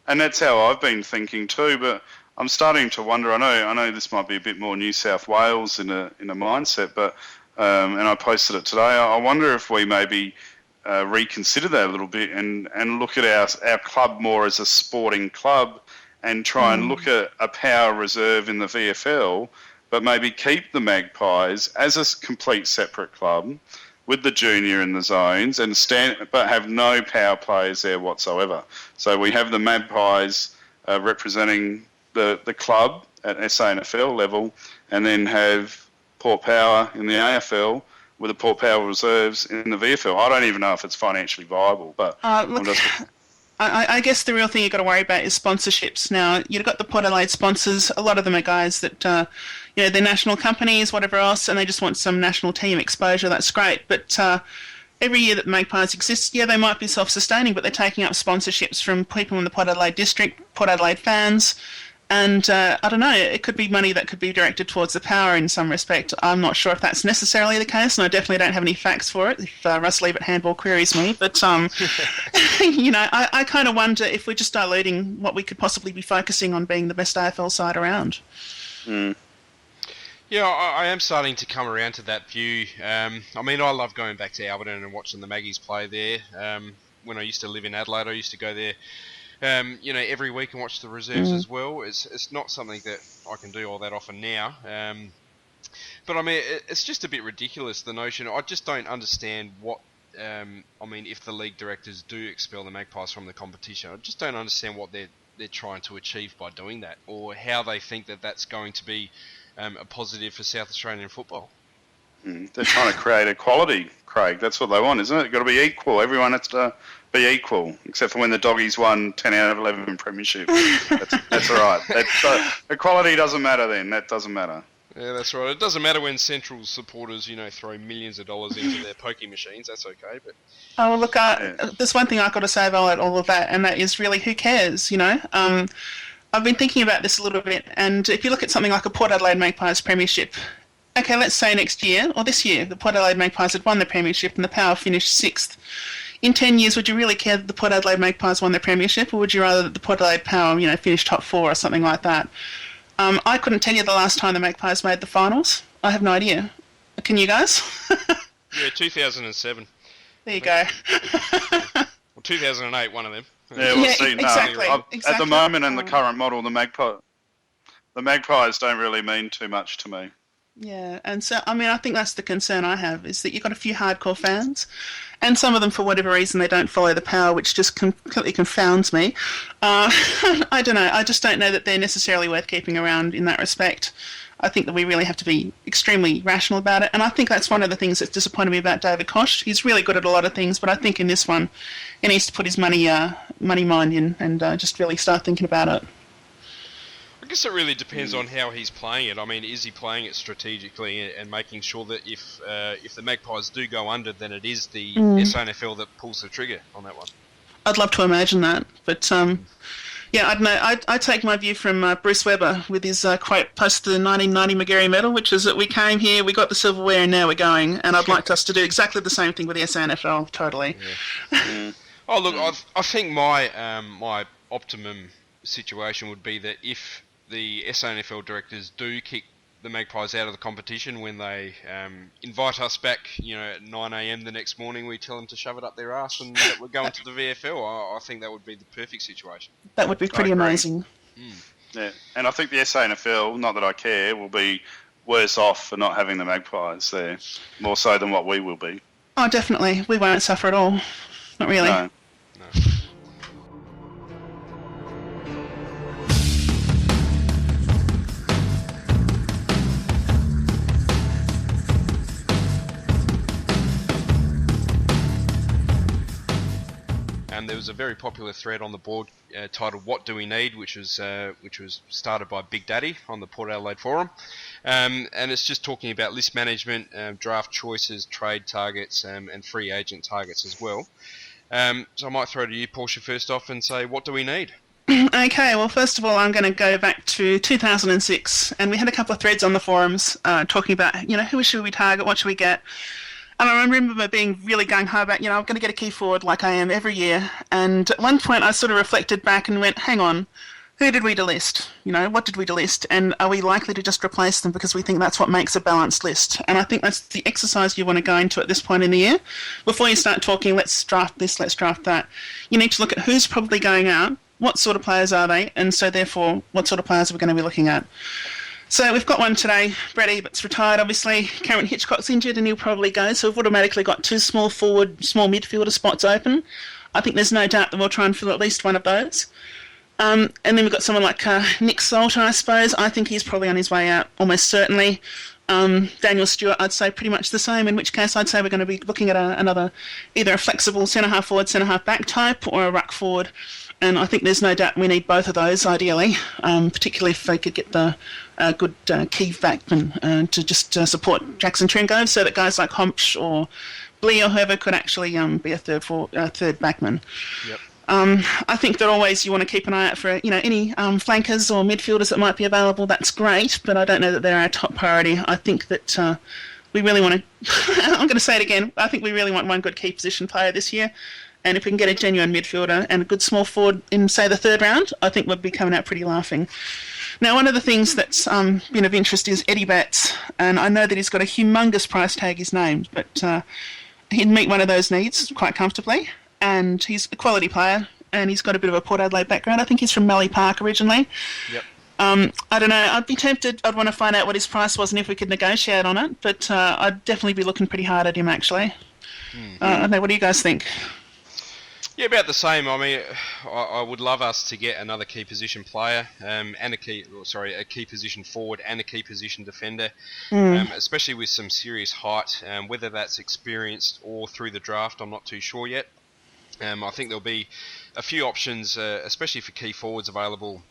that's how I've been thinking too. But I'm starting to wonder. I know this might be a bit more New South Wales in a mindset, but and I posted it today. I wonder if we maybe reconsider that a little bit and look at our club more as a sporting club, and try and look at a power reserve in the VFL, but maybe keep the Magpies as a complete separate club with the junior in the zones, but have no power players there whatsoever. So we have the Magpies representing the club at SANFL level, and then have Port Power in the AFL with the Port Power reserves in the VFL. I don't even know if it's financially viable, but I guess the real thing you've got to worry about is sponsorships. Now, you've got the Port Adelaide sponsors. A lot of them are guys that, they're national companies, whatever else, and they just want some national team exposure. That's great. But every year that Magpies exists, they might be self-sustaining, but they're taking up sponsorships from people in the Port Adelaide district, Port Adelaide fans. And I don't know, it could be money that could be directed towards the power in some respect. I'm not sure if that's necessarily the case, and I definitely don't have any facts for it if Russ Leave at Handball queries me. But, I kind of wonder if we're just diluting what we could possibly be focusing on being the best AFL side around. Mm. Yeah, I am starting to come around to that view. I love going back to Alberton and watching the Maggies play there. When I used to live in Adelaide, I used to go there every week and watch the reserves as well. It's not something that I can do all that often now. But it's just a bit ridiculous, the notion. I just don't understand what, if the league directors do expel the Magpies from the competition, I just don't understand what they're trying to achieve by doing that, or how they think that that's going to be a positive for South Australian football. They're trying to create Craig. That's what they want, isn't it? Got to be equal. Everyone has to be equal, except for when the Doggies won 10 out of 11 premiership. That's all right. Equality doesn't matter then. That doesn't matter. Yeah, that's right. It doesn't matter when Central supporters, throw millions of dollars into their pokie machines. That's okay, but... Oh, well, look, there's one thing I've got to say about all of that, and that is really who cares, I've been thinking about this a little bit, and if you look at something like a Port Adelaide Magpies premiership, okay, let's say next year, or this year, the Port Adelaide Magpies had won the premiership and the Power finished 6th. In 10 years, would you really care that the Port Adelaide Magpies won the premiership, or would you rather that the Port Adelaide Power, finish top 4 or something like that? I couldn't tell you the last time the Magpies made the finals. I have no idea. Can you guys? Yeah, 2007. There you go. Well, 2008, one of them. Yeah, we'll see. Exactly. At the moment, in the current model, the Magpies don't really mean too much to me. Yeah, and so, I think that's the concern I have, is that you've got a few hardcore fans, and some of them, for whatever reason, they don't follow the Power, which just completely confounds me. I don't know, I just don't know that they're necessarily worth keeping around in that respect. I think that we really have to be extremely rational about it, and I think that's one of the things that's disappointed me about David Koch. He's really good at a lot of things, but I think in this one, he needs to put his money mind in and just really start thinking about it. I guess it really depends on how he's playing it. I mean, is he playing it strategically and making sure that if the Magpies do go under, then it is the SANFL that pulls the trigger on that one? I'd love to imagine that, but yeah, I don't know. I take my view from Bruce Webber with his quote post the 1990 Magarey medal, which is that we came here, we got the silverware, and now we're going. And I'd like us to do exactly the same thing with the SANFL, totally. Yeah. Oh, look, I think my optimum situation would be that if the SANFL directors do kick the Magpies out of the competition when they invite us back, at 9 a.m. the next morning, we tell them to shove it up their arse and that we're going to the VFL. I think that would be the perfect situation. That would be pretty amazing. Yeah, and I think the SANFL, not that I care, will be worse off for not having the Magpies there, more so than what we will be. Oh, definitely. We won't suffer at all. Not really. No. There was a very popular thread on the board titled "What Do We Need," which was started by Big Daddy on the Port Adelaide forum, and it's just talking about list management, draft choices, trade targets, and free agent targets as well. So I might throw to you, Portia, first off, and say, what do we need? Okay, well, first of all, I'm going to go back to 2006, and we had a couple of threads on the forums talking about, who should we target, what should we get. And I remember being really gung-ho about, I'm going to get a key forward like I am every year. And at one point I sort of reflected back and went, hang on, who did we delist? What did we delist? And are we likely to just replace them because we think that's what makes a balanced list? And I think that's the exercise you want to go into at this point in the year. Before you start talking, let's draft this, let's draft that. You need to look at who's probably going out, what sort of players are they, and so therefore what sort of players are we going to be looking at. So we've got one today, Brett Ebert's retired obviously, Cameron Hitchcock's injured and he'll probably go, so we've automatically got 2 small forward, small midfielder spots open. I think there's no doubt that we'll try and fill at least one of those. And then we've got someone like Nick Salter, I suppose. I think he's probably on his way out, almost certainly. Daniel Stewart, I'd say pretty much the same, in which case I'd say we're going to be looking at another, either a flexible centre-half forward, centre-half back type, or a ruck forward. And I think there's no doubt we need both of those, ideally, particularly if they could get the good key backman to just support Jackson Trengove, so that guys like Hompsch or Blee or whoever could actually be a third backman. Yep. I think that always you want to keep an eye out for any flankers or midfielders that might be available. That's great, but I don't know that they're our top priority. I think that we really want to... I'm going to say it again. I think we really want one good key position player this year. And if we can get a genuine midfielder and a good small forward in, say, the 3rd round, I think we'll be coming out pretty laughing. Now, one of the things that's been of interest is Eddie Betts. And I know that he's got a humongous price tag, his name, but he'd meet one of those needs quite comfortably. And he's a quality player, and he's got a bit of a Port Adelaide background. I think he's from Mallee Park originally. Yep. I don't know. I'd be tempted. I'd want to find out what his price was and if we could negotiate on it. But I'd definitely be looking pretty hard at him, actually. I don't know. What do you guys think? Yeah, about the same. I mean, I would love us to get another key position player, and a key position forward and a key position defender, especially with some serious height. Whether that's experienced or through the draft, I'm not too sure yet. I think there'll be a few options, especially for key forwards available.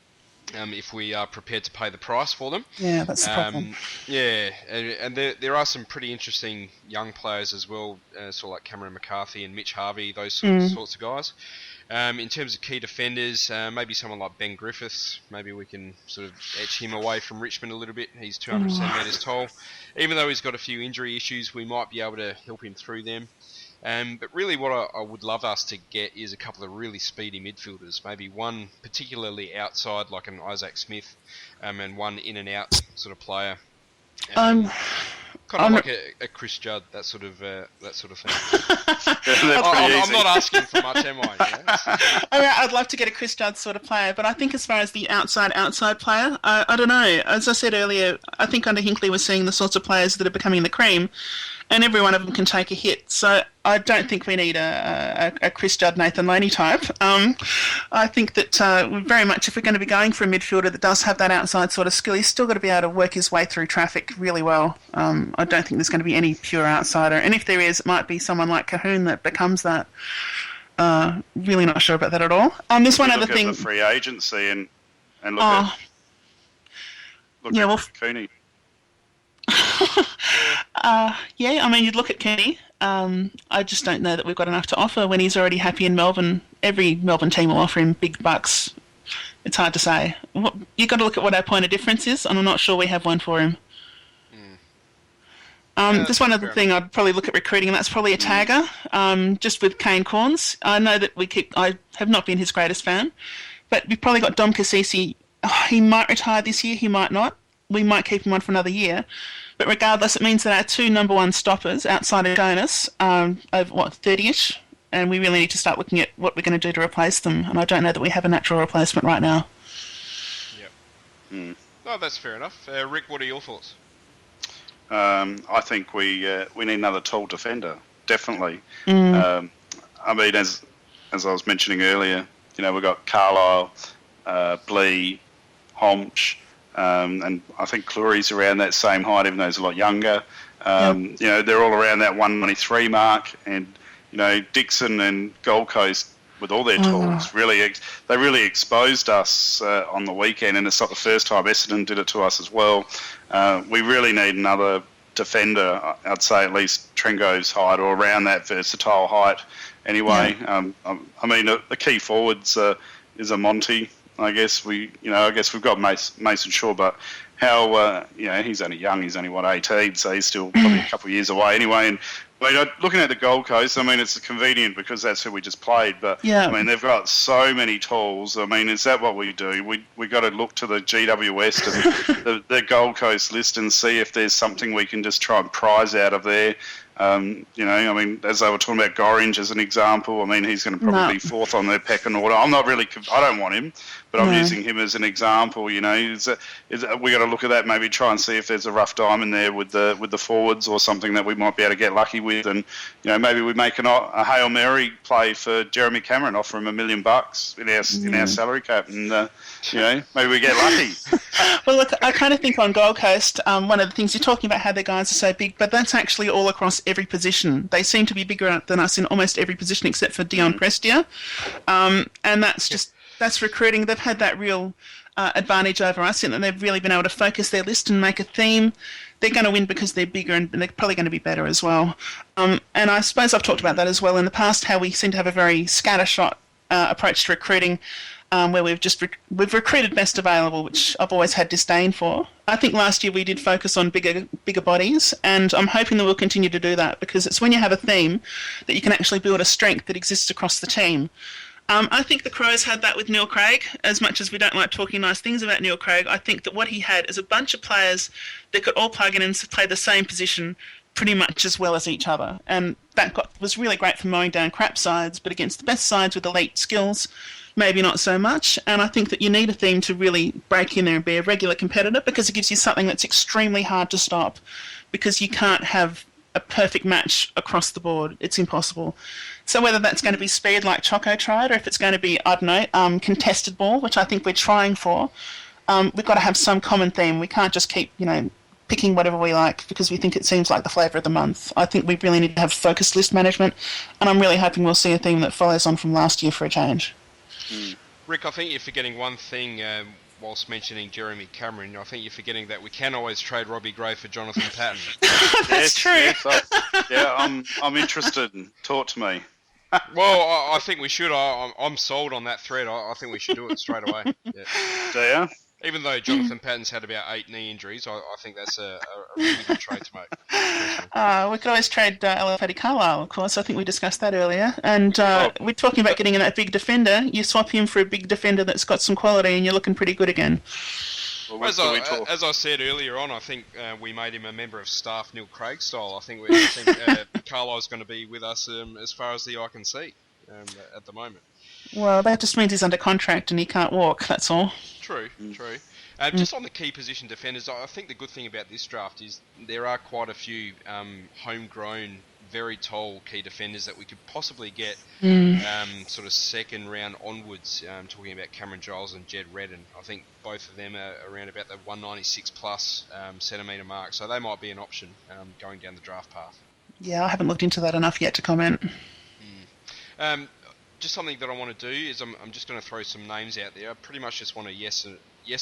If we are prepared to pay the price for them. Yeah, that's the problem. Yeah, and there are some pretty interesting young players as well, sort of like Cameron McCarthy and Mitch Harvey, those sorts of guys. In terms of key defenders, maybe someone like Ben Griffiths, maybe we can sort of etch him away from Richmond a little bit. He's 200 centimetres tall. Even though he's got a few injury issues, we might be able to help him through them. But really what I would love us to get is a couple of really speedy midfielders, maybe one particularly outside like an Isaac Smith, and one in and out sort of player. Kind of like a Chris Judd, that sort of thing. I'm not asking for much, am I? I mean, I'd love to get a Chris Judd sort of player, but I think as far as the outside player, I don't know. As I said earlier, I think under Hinkley we're seeing the sorts of players that are becoming the cream, and every one of them can take a hit. So I don't think we need a Chris Judd, Nathan Laney type. I think that very much if we're going to be going for a midfielder that does have that outside sort of skill, he's still got to be able to work his way through traffic really well. I don't think there's going to be any pure outsider. And if there is, it might be someone like Cahoon that becomes that. Really not sure about that at all. There's one other thing. Look at the free agency and look at Cooney. I mean, you'd look at Kenny. I just don't know that we've got enough to offer when he's already happy in Melbourne. Every Melbourne team will offer him big bucks. It's hard to say. You've got to look at what our point of difference is, and I'm not sure we have one for him. There's one other thing I'd probably look at recruiting, and that's probably a tagger, just with Kane Corns. I know that I have not been his greatest fan, but we've probably got Dom Cassisi. He might retire this year, he might not. We might keep him on for another year. But regardless, it means that our two number one stoppers outside of Jonas are over, 30-ish, and we really need to start looking at what we're going to do to replace them, and I don't know that we have a natural replacement right now. Yep. No, that's fair enough. Rick, what are your thoughts? I think we need another tall defender, definitely. I mean, as I was mentioning earlier, we've got Carlisle, Blee, Homch, and I think Clory's around that same height, even though he's a lot younger. They're all around that 193 mark, and Dixon and Gold Coast with all their tools they really exposed us on the weekend, and it's not the first time. Essendon did it to us as well. We really need another defender. I'd say at least Trengo's height or around that versatile height. Anyway, I mean the key forwards is a Monty. I guess we've got Mason Shaw, but how he's only young. He's only 18, so he's still probably a couple of years away anyway. And looking at the Gold Coast, I mean, it's convenient because that's who we just played. But I mean, they've got so many tools. I mean, is that what we do? We got to look to the GWS and the Gold Coast list and see if there's something we can just try and prize out of there. I mean, as they were talking about Gorringe as an example, I mean, he's going to probably be fourth on their pecking order. I don't want him, but I'm using him as an example. We got to look at that, maybe try and see if there's a rough diamond there with the forwards or something that we might be able to get lucky with, and maybe we make a Hail Mary play for Jeremy Cameron, offer him $1 million in our salary cap, and maybe we get lucky. Well, look, I kind of think on Gold Coast, one of the things you're talking about how their guys are so big, but that's actually all across every position. They seem to be bigger than us in almost every position except for Dion Prestia, and that's recruiting. They've had that real advantage over us in that they've really been able to focus their list and make a theme. They're going to win because they're bigger and they're probably going to be better as well. And I suppose I've talked about that as well in the past, how we seem to have a very scattershot approach to recruiting, where we've recruited best available, which I've always had disdain for. I think last year we did focus on bigger bodies, and I'm hoping that we'll continue to do that, because it's when you have a theme that you can actually build a strength that exists across the team. I think the Crows had that with Neil Craig. As much as we don't like talking nice things about Neil Craig, I think that what he had is a bunch of players that could all plug in and play the same position pretty much as well as each other. And that was really great for mowing down crap sides, but against the best sides with elite skills, maybe not so much. And I think that you need a theme to really break in there and be a regular competitor, because it gives you something that's extremely hard to stop, because you can't have a perfect match across the board. It's impossible. So whether that's going to be speed like Choco tried, or if it's going to be, I don't know, contested ball, which I think we're trying for, we've got to have some common theme. We can't just keep, picking whatever we like because we think it seems like the flavour of the month. I think we really need to have focused list management, and I'm really hoping we'll see a theme that follows on from last year for a change. Rick, I think you're forgetting one thing whilst mentioning Jeremy Cameron. I think you're forgetting that we can always trade Robbie Gray for Jonathan Patton. That's true. Yes, I'm interested. Talk to me. Well, I think we should. I'm sold on that thread. I think we should do it straight away. Yeah. Do you? Even though Jonathan Patton's had about 8 knee injuries, I think that's a really good trade to make. We could always trade Paddy Carlisle, of course. I think we discussed that earlier. And we're talking about getting in that big defender. You swap him for a big defender that's got some quality and you're looking pretty good again. Well, As I said earlier on, I think we made him a member of staff, Neil Craig style. I think Carlisle's going to be with us as far as the eye can see at the moment. Well, that just means he's under contract and he can't walk, that's all. True. Just on the key position defenders, I think the good thing about this draft is there are quite a few homegrown, very tall key defenders that we could possibly get sort of second round onwards. Talking about Cameron Giles and Jed Redden. I think both of them are around about the 196 plus centimetre mark, so they might be an option going down the draft path. Yeah, I haven't looked into that enough yet to comment. Just something that I want to do is I'm just going to throw some names out there. I pretty much just want a yes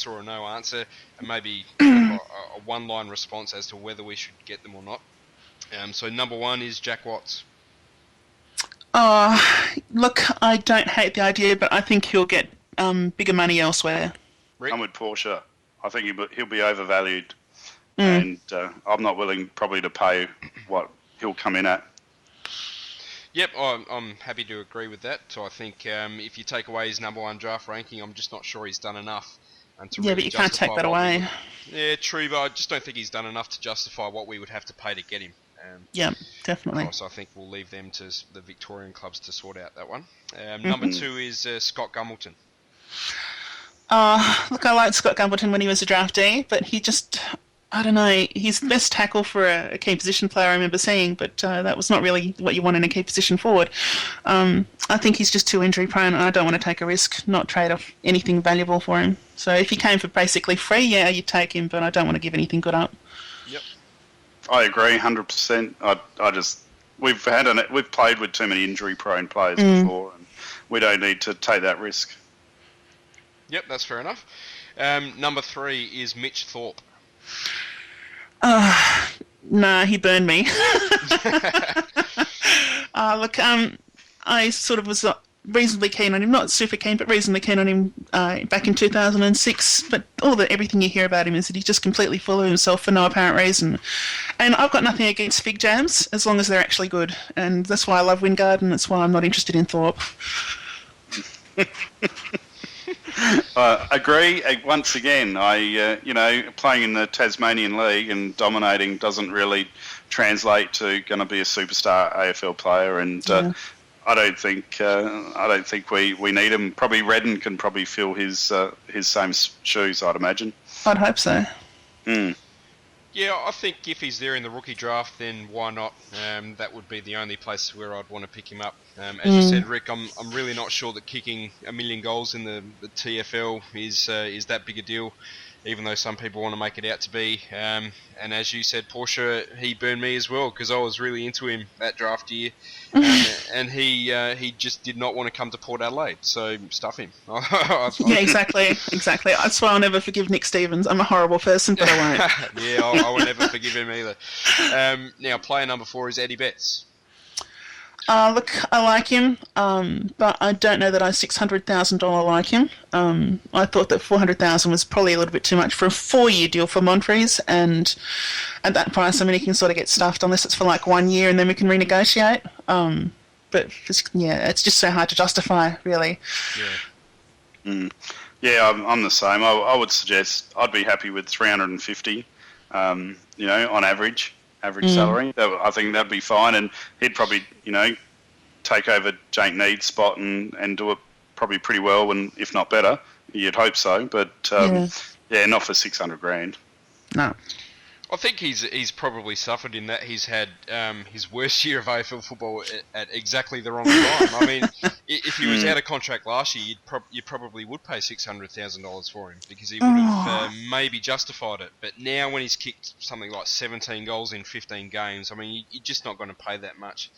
or a no answer, and maybe a one-line response as to whether we should get them or not. So number 1 is Jack Watts. Look, I don't hate the idea, but I think he'll get bigger money elsewhere. Rick? I'm with Portia. I think he'll be overvalued, and I'm not willing probably to pay what he'll come in at. Yep, I'm happy to agree with that. So I think if you take away his number 1 draft ranking, I'm just not sure he's done enough. Yeah, but you can't take that away. Yeah, true, but I just don't think he's done enough to justify what we would have to pay to get him. Yeah, definitely. So I think we'll leave them to the Victorian clubs to sort out that one. Number 2 is Scott Gumbleton. Look, I liked Scott Gumbleton when he was a draftee, but he just... I don't know, he's the best tackle for a key position player I remember seeing, but that was not really what you want in a key position forward. I think he's just too injury prone, and I don't want to take a risk, not trade off anything valuable for him. So if he came for basically free, yeah, you'd take him, but I don't want to give anything good up. Yep. I agree, 100%. We've played with too many injury prone players before, and we don't need to take that risk. Yep, that's fair enough. Number 3 is Mitch Thorpe. Nah, he burned me. Look, I sort of was reasonably keen on him, not super keen, but reasonably keen on him back in 2006. But everything you hear about him is that he's just completely full of himself for no apparent reason. And I've got nothing against fig jams as long as they're actually good, and that's why I love Wingard, and that's why I'm not interested in Thorpe. Agree. Once again, playing in the Tasmanian League and dominating doesn't really translate to going to be a superstar AFL player, and I don't think we need him. Probably Redden can probably fill his same shoes, I'd imagine. I'd hope so. Yeah, I think if he's there in the rookie draft, then why not? That would be the only place where I'd want to pick him up. As you said, Rick, I'm really not sure that kicking 1 million goals in the TFL is that big a deal, even though some people want to make it out to be. And as you said, Portia, he burned me as well because I was really into him that draft year, and he just did not want to come to Port Adelaide, so stuff him. Yeah, exactly. That's why I'll never forgive Nick Stevens. I'm a horrible person, but I won't. Yeah, I will never forgive him either. Now, player number 4 is Eddie Betts. Look, I like him, but I don't know that I $600,000 like him. I thought that $400,000 was probably a little bit too much for a 4-year deal for Monfries, and at that price, I mean, he can sort of get stuffed unless it's for like 1 year and then we can renegotiate. But it's just so hard to justify, really. Yeah. Yeah, I'm the same. I would suggest I'd be happy with 350. On average salary. I think that'd be fine, and he'd probably, take over Jake Need's spot and do it probably pretty well, and if not better, you'd hope so. But not for $600,000. No. I think he's probably suffered in that he's had his worst year of AFL football at exactly the wrong time. I mean, if he was out of contract last year, you probably would pay $600,000 for him because he would have maybe justified it. But now when he's kicked something like 17 goals in 15 games, I mean, you're just not going to pay that much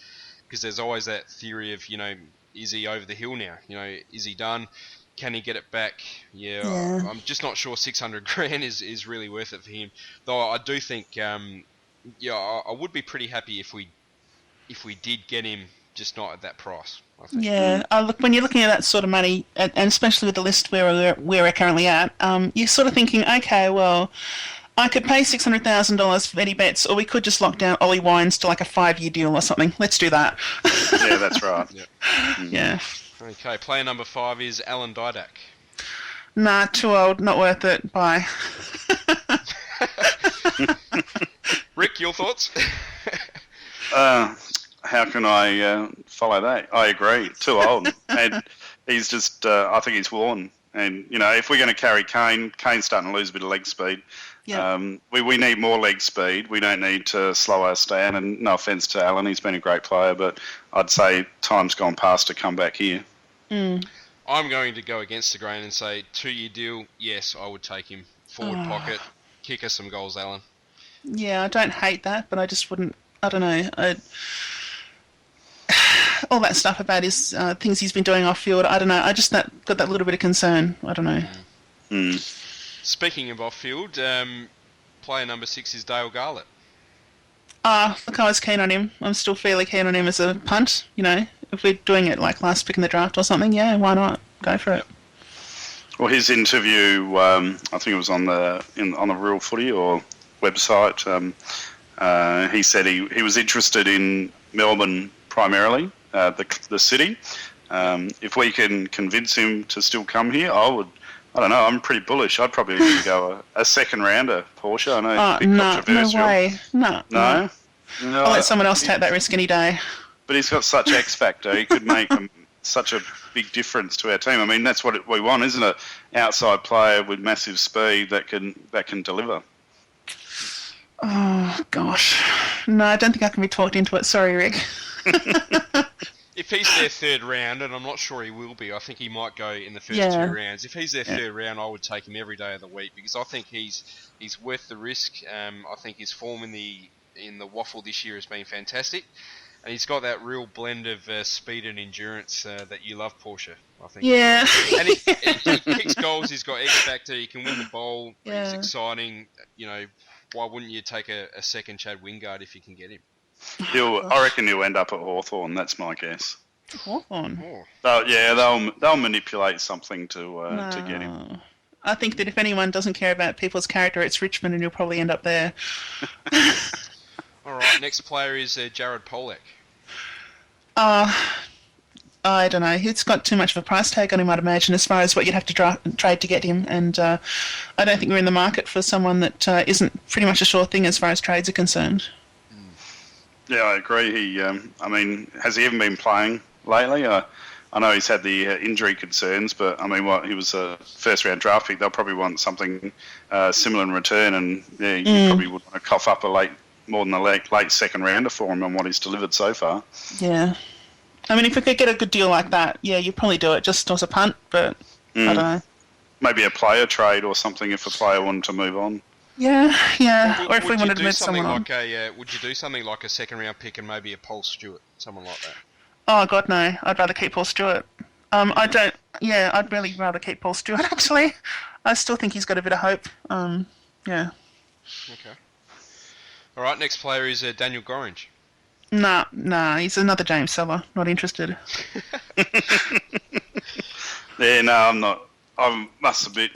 because there's always that theory of, is he over the hill now? Is he done? Can he get it back? Yeah. I'm just not sure 600 grand is really worth it for him. Though I do think, I would be pretty happy if we did get him, just not at that price, I think. Yeah, look, when you're looking at that sort of money, and especially with the list where we're currently at, you're sort of thinking, okay, well, I could pay $600,000 for Eddie Betts, or we could just lock down Ollie Wines to like a 5-year deal or something. Let's do that. Yeah, that's right. Yep. Yeah. Okay, player number 5 is Alan Didak. Nah, too old, not worth it. Bye. Rick, your thoughts? How can I follow that? I agree. Too old, and he's just. I think he's worn. And if we're going to carry Kane's starting to lose a bit of leg speed. Yeah. We need more leg speed. We don't need to slow us down. And no offence to Alan, he's been a great player, but I'd say time's gone past to come back here. I'm going to go against the grain and say 2-year deal. Yes, I would take him. Forward pocket, kick us some goals, Alan. Yeah, I don't hate that, but I just wouldn't. I don't know. All that stuff about his things he's been doing off field. I don't know. I just got that little bit of concern. I don't know. Speaking of off field, player number 6 is Dale Garlett. Look, I was keen on him. I'm still fairly keen on him as a punt. If we're doing it like last pick in the draft or something, yeah, why not? Go for it. Well, his interview, I think it was on the Real Footy or website. He said he was interested in Melbourne primarily, the city. If we can convince him to still come here, I don't know. I'm pretty bullish. I'd probably go a second rounder, Portia. I know it's a bit controversial. No way. No. No, I'll let someone else take that risk any day. But he's got such X factor. He could make such a big difference to our team. I mean, that's what we want, isn't it? Outside player with massive speed that can deliver. Oh gosh, no, I don't think I can be talked into it. Sorry, Rick. If he's their third round, and I'm not sure he will be, I think he might go in the first 2 rounds. If he's their third round, I would take him every day of the week because I think he's worth the risk. I think his form in the waffle this year has been fantastic, and he's got that real blend of speed and endurance that you love, Portia. I think. Yeah. And he kicks goals. He's got X factor. He can win the ball. Yeah. He's exciting. Why wouldn't you take a second Chad Wingard if you can get him? I reckon he'll end up at Hawthorn. That's my guess. Hawthorn? They'll manipulate something to get him. I think that if anyone doesn't care about people's character, it's Richmond, and you'll probably end up there. All right, next player is Jared Polek. I don't know. He's got too much of a price tag on him, I'd imagine, as far as what you'd have to trade to get him. And I don't think we're in the market for someone that isn't pretty much a sure thing as far as trades are concerned. Yeah, I agree. Has he even been playing lately? I know he's had the injury concerns, but he was a first-round draft pick. They'll probably want something similar in return, and you probably would want to cough up more than a late second rounder for him on what he's delivered so far. Yeah. If we could get a good deal like that, yeah, you'd probably do it just as a punt, but I don't know. Maybe a player trade or something if a player wanted to move on. Yeah. Or if we wanted to move someone on. Would you do something like a second-round pick and maybe a Paul Stewart, someone like that? Oh, God, no. I'd rather keep Paul Stewart. I'd really rather keep Paul Stewart, actually. I still think he's got a bit of hope. Yeah. Okay. All right, next player is Daniel Gorringe. Nah, he's another James Seller. Not interested. Yeah, no, I'm not. I must admit,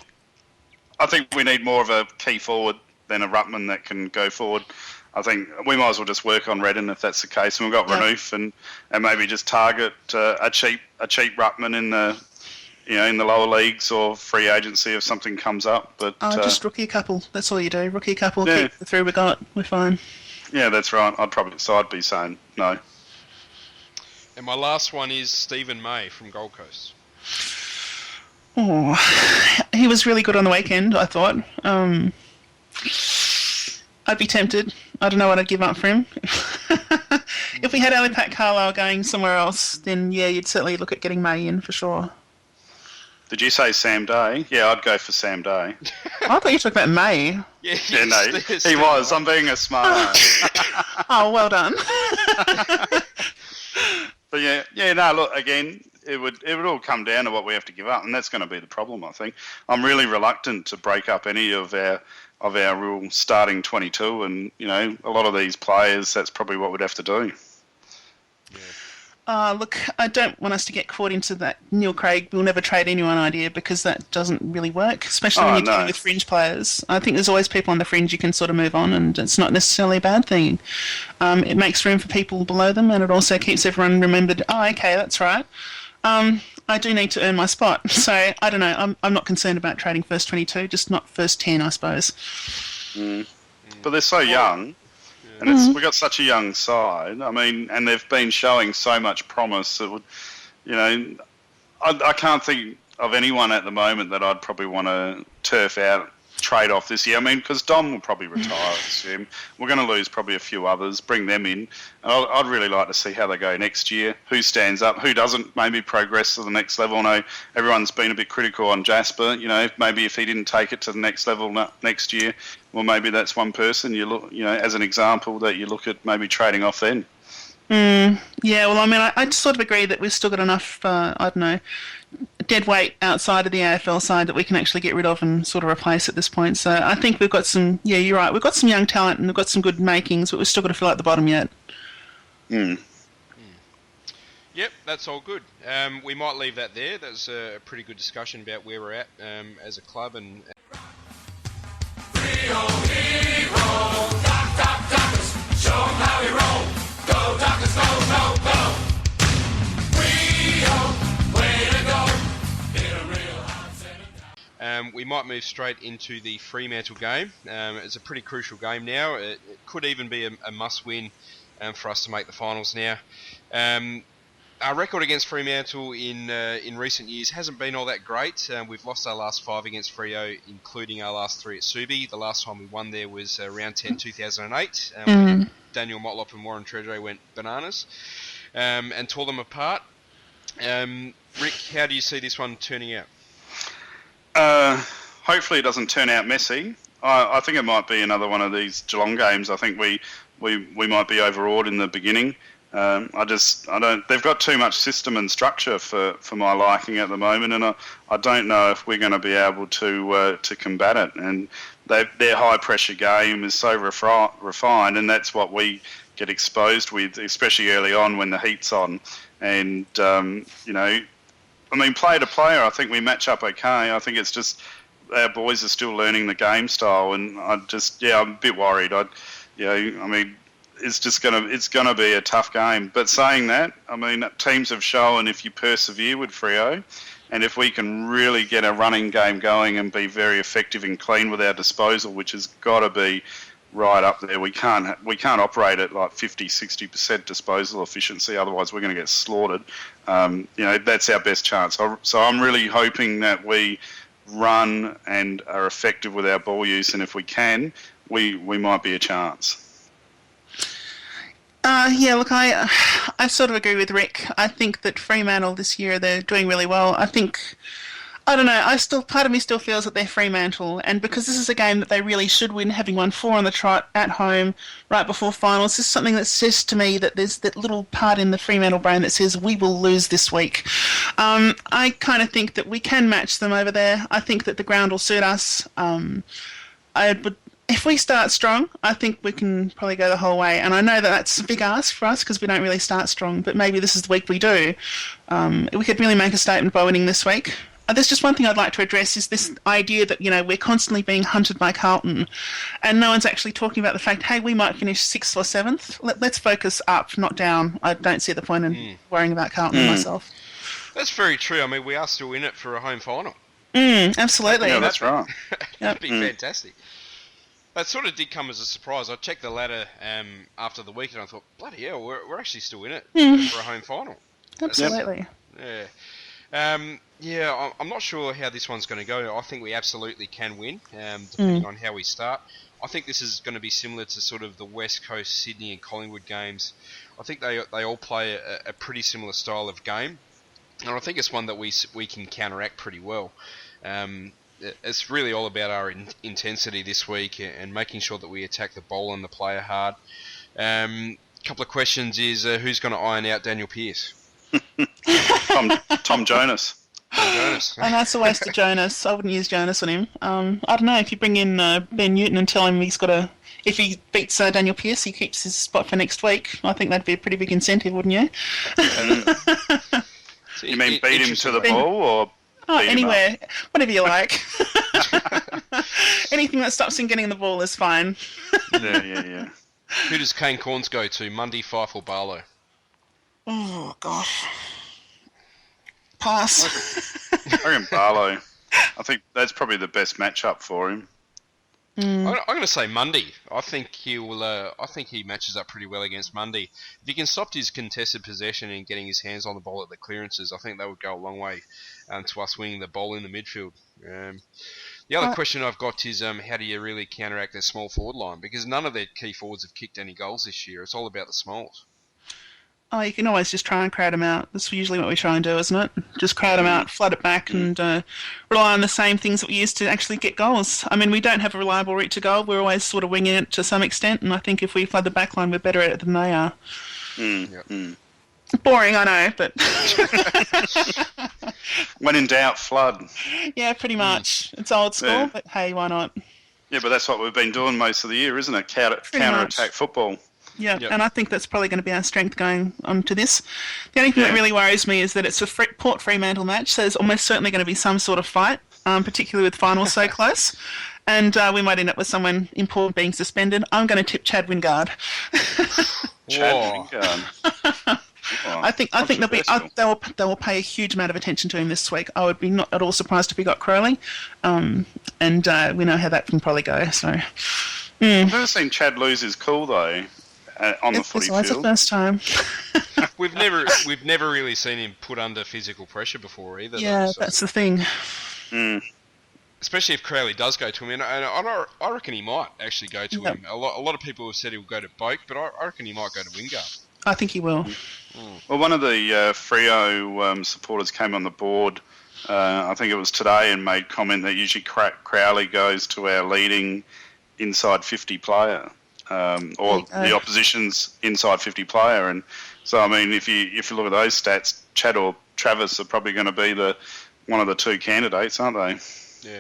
I think we need more of a key forward than a ruckman that can go forward. I think we might as well just work on Redden if that's the case. And we've got Renouf and maybe just target a cheap ruckman in the lower leagues or free agency if something comes up. But just rookie a couple. That's all you do. Rookie a couple. Keep the 3 we got. We're fine. Yeah, that's right. I'd be saying no. And my last one is Stephen May from Gold Coast. Oh, he was really good on the weekend, I thought. I'd be tempted. I don't know what I'd give up for him. If we had Ali Pat Carlisle going somewhere else, then yeah, you'd certainly look at getting May in for sure. Did you say Sam Day? Yeah, I'd go for Sam Day. I thought you were talking about May. Yeah, no, he was. I'm being a smart ass. Oh, well done. But yeah, no, look, again, it would all come down to what we have to give up, and that's going to be the problem, I think. I'm really reluctant to break up any of our real starting 22, and, a lot of these players, that's probably what we'd have to do. Look, I don't want us to get caught into that Neil Craig will never trade anyone idea, because that doesn't really work, especially when you're dealing with fringe players. I think there's always people on the fringe you can sort of move on, and it's not necessarily a bad thing. It makes room for people below them, and it also keeps everyone remembered, okay, that's right. I do need to earn my spot. So, I don't know, I'm not concerned about trading first 22, just not first 10, I suppose. But they're so young. And we've got such a young side. I mean, and they've been showing so much promise. That would, I can't think of anyone at the moment that I'd probably want to turf out, trade off this year. I mean, because Dom will probably retire, I assume. We're going to lose probably a few others, bring them in. And I'd really like to see how they go next year. Who stands up, who doesn't maybe progress to the next level. I know everyone's been a bit critical on Jasper. Maybe if he didn't take it to the next level next year, well, maybe that's one person you look, as an example that you look at maybe trading off then. Yeah, well, I mean, I sort of agree that we've still got enough, dead weight outside of the AFL side that we can actually get rid of and sort of replace at this point. So I think we've got some, yeah, you're right, we've got some young talent and we've got some good makings, but we've still got to fill out the bottom yet. Yep, that's all good. We might leave that there. That was a pretty good discussion about where we're at as a club. And Dockers, show 'em how we roll. Go Dockers, go, go, go. Way to go. Hit 'em real hard, send 'em down. we might move straight into the Fremantle game. It's a pretty crucial game now. It could even be a must-win for us to make the finals now. Our record against Fremantle in recent years hasn't been all that great. We've lost our last 5 against Freo, including our last 3 at Subi. The last time we won there was round 10, 2008. When Daniel Motlop and Warren Treadway went bananas and tore them apart. Rick, how do you see this one turning out? Hopefully it doesn't turn out messy. I think it might be another one of these Geelong games. I think we might be overawed in the beginning. They've got too much system and structure for my liking at the moment, and I don't know if we're going to be able to combat it. And their high pressure game is so refined, and that's what we get exposed with, especially early on when the heat's on. And player to player, I think we match up okay. I think it's just our boys are still learning the game style, and I'm a bit worried. It's gonna be a tough game. But saying that, teams have shown if you persevere with Freo, and if we can really get a running game going and be very effective and clean with our disposal, which has got to be right up there. We can't operate at like 50-60% disposal efficiency, otherwise we're going to get slaughtered. That's our best chance. So I'm really hoping that we run and are effective with our ball use, and if we can, we might be a chance. Look, I sort of agree with Rick. I think that Fremantle this year, they're doing really well. I don't know, part of me still feels that they're Fremantle, and because this is a game that they really should win, having won 4 on the trot at home right before finals, this is something that says to me that there's that little part in the Fremantle brain that says we will lose this week. I kind of think that we can match them over there. I think that the ground will suit us. If we start strong, I think we can probably go the whole way. And I know that that's a big ask for us because we don't really start strong, but maybe this is the week we do. We could really make a statement by winning this week. There's just one thing I'd like to address is this idea that, we're constantly being hunted by Carlton and no one's actually talking about the fact, hey, we might finish 6th or 7th. Let's focus up, not down. I don't see the point in worrying about Carlton myself. That's very true. We are still in it for a home final. Absolutely. Yeah, that's right. That'd be fantastic. That sort of did come as a surprise. I checked the ladder after the week and I thought, bloody hell, we're actually still in it for a home final. Absolutely. I'm not sure how this one's going to go. I think we absolutely can win, depending on how we start. I think this is going to be similar to sort of the West Coast Sydney and Collingwood games. I think they all play a pretty similar style of game, and I think it's one that we can counteract pretty well. It's really all about our intensity this week and making sure that we attack the ball and the player hard. Couple of questions is who's going to iron out Daniel Pearce? Tom Jonas. Jonas. And that's a waste of Jonas. I wouldn't use Jonas on him. I don't know, if you bring in Ben Newton and tell him if he beats Daniel Pearce, he keeps his spot for next week. I think that'd be a pretty big incentive, wouldn't you? You mean beat him to the ball or beat anywhere, him up? whatever you like. Anything that stops him getting the ball is fine. Yeah. Who does Kane Corns go to? Mundy, Fife or Barlow? Oh, gosh. Pass. I reckon Barlow. I think that's probably the best matchup for him. I'm going to say Mundy. I think he will. I think he matches up pretty well against Mundy. If he can stop his contested possession and getting his hands on the ball at the clearances, I think that would go a long way to us winning the ball in the midfield. The other question I've got is how do you really counteract their small forward line? Because none of their key forwards have kicked any goals this year. It's all about the smalls. Oh, you can always just try and crowd them out. That's usually what we try and do, isn't it? Just crowd them out, flood it back, and rely on the same things that we used to actually get goals. I mean, we don't have a reliable route to goal. We're always sort of winging it to some extent, and I think if we flood the back line, we're better at it than they are. Boring, I know, but... When in doubt, flood. Yeah, pretty much. It's old school, but hey, why not? Yeah, but that's what we've been doing most of the year, isn't it? Counter-attack football. Yeah, and I think that's probably going to be our strength going on to this. The only thing that really worries me is that it's a Port Fremantle match, so there's almost certainly going to be some sort of fight, particularly with finals so close. And we might end up with someone important being suspended. I'm going to tip Chad Wingard. Chad Wingard. I think they will pay a huge amount of attention to him this week. I would be not at all surprised if he got Crowley, and we know how that can probably go. So I've never seen Chad lose his cool though. On the footy field. It's the first time. We've never really seen him put under physical pressure before either. Yeah, that's the thing. Especially if Crowley does go to him, and I reckon he might actually go to him. A lot of people have said he'll go to Boak, but I reckon he might go to Wingard. I think he will. Well, one of the Freo supporters came on the board, I think it was today, and made comment that usually Crowley goes to our leading inside 50 player. Or the opposition's inside 50 player, and so I mean, if you look at those stats, Chad or Travis are probably going to be one of the two candidates, aren't they?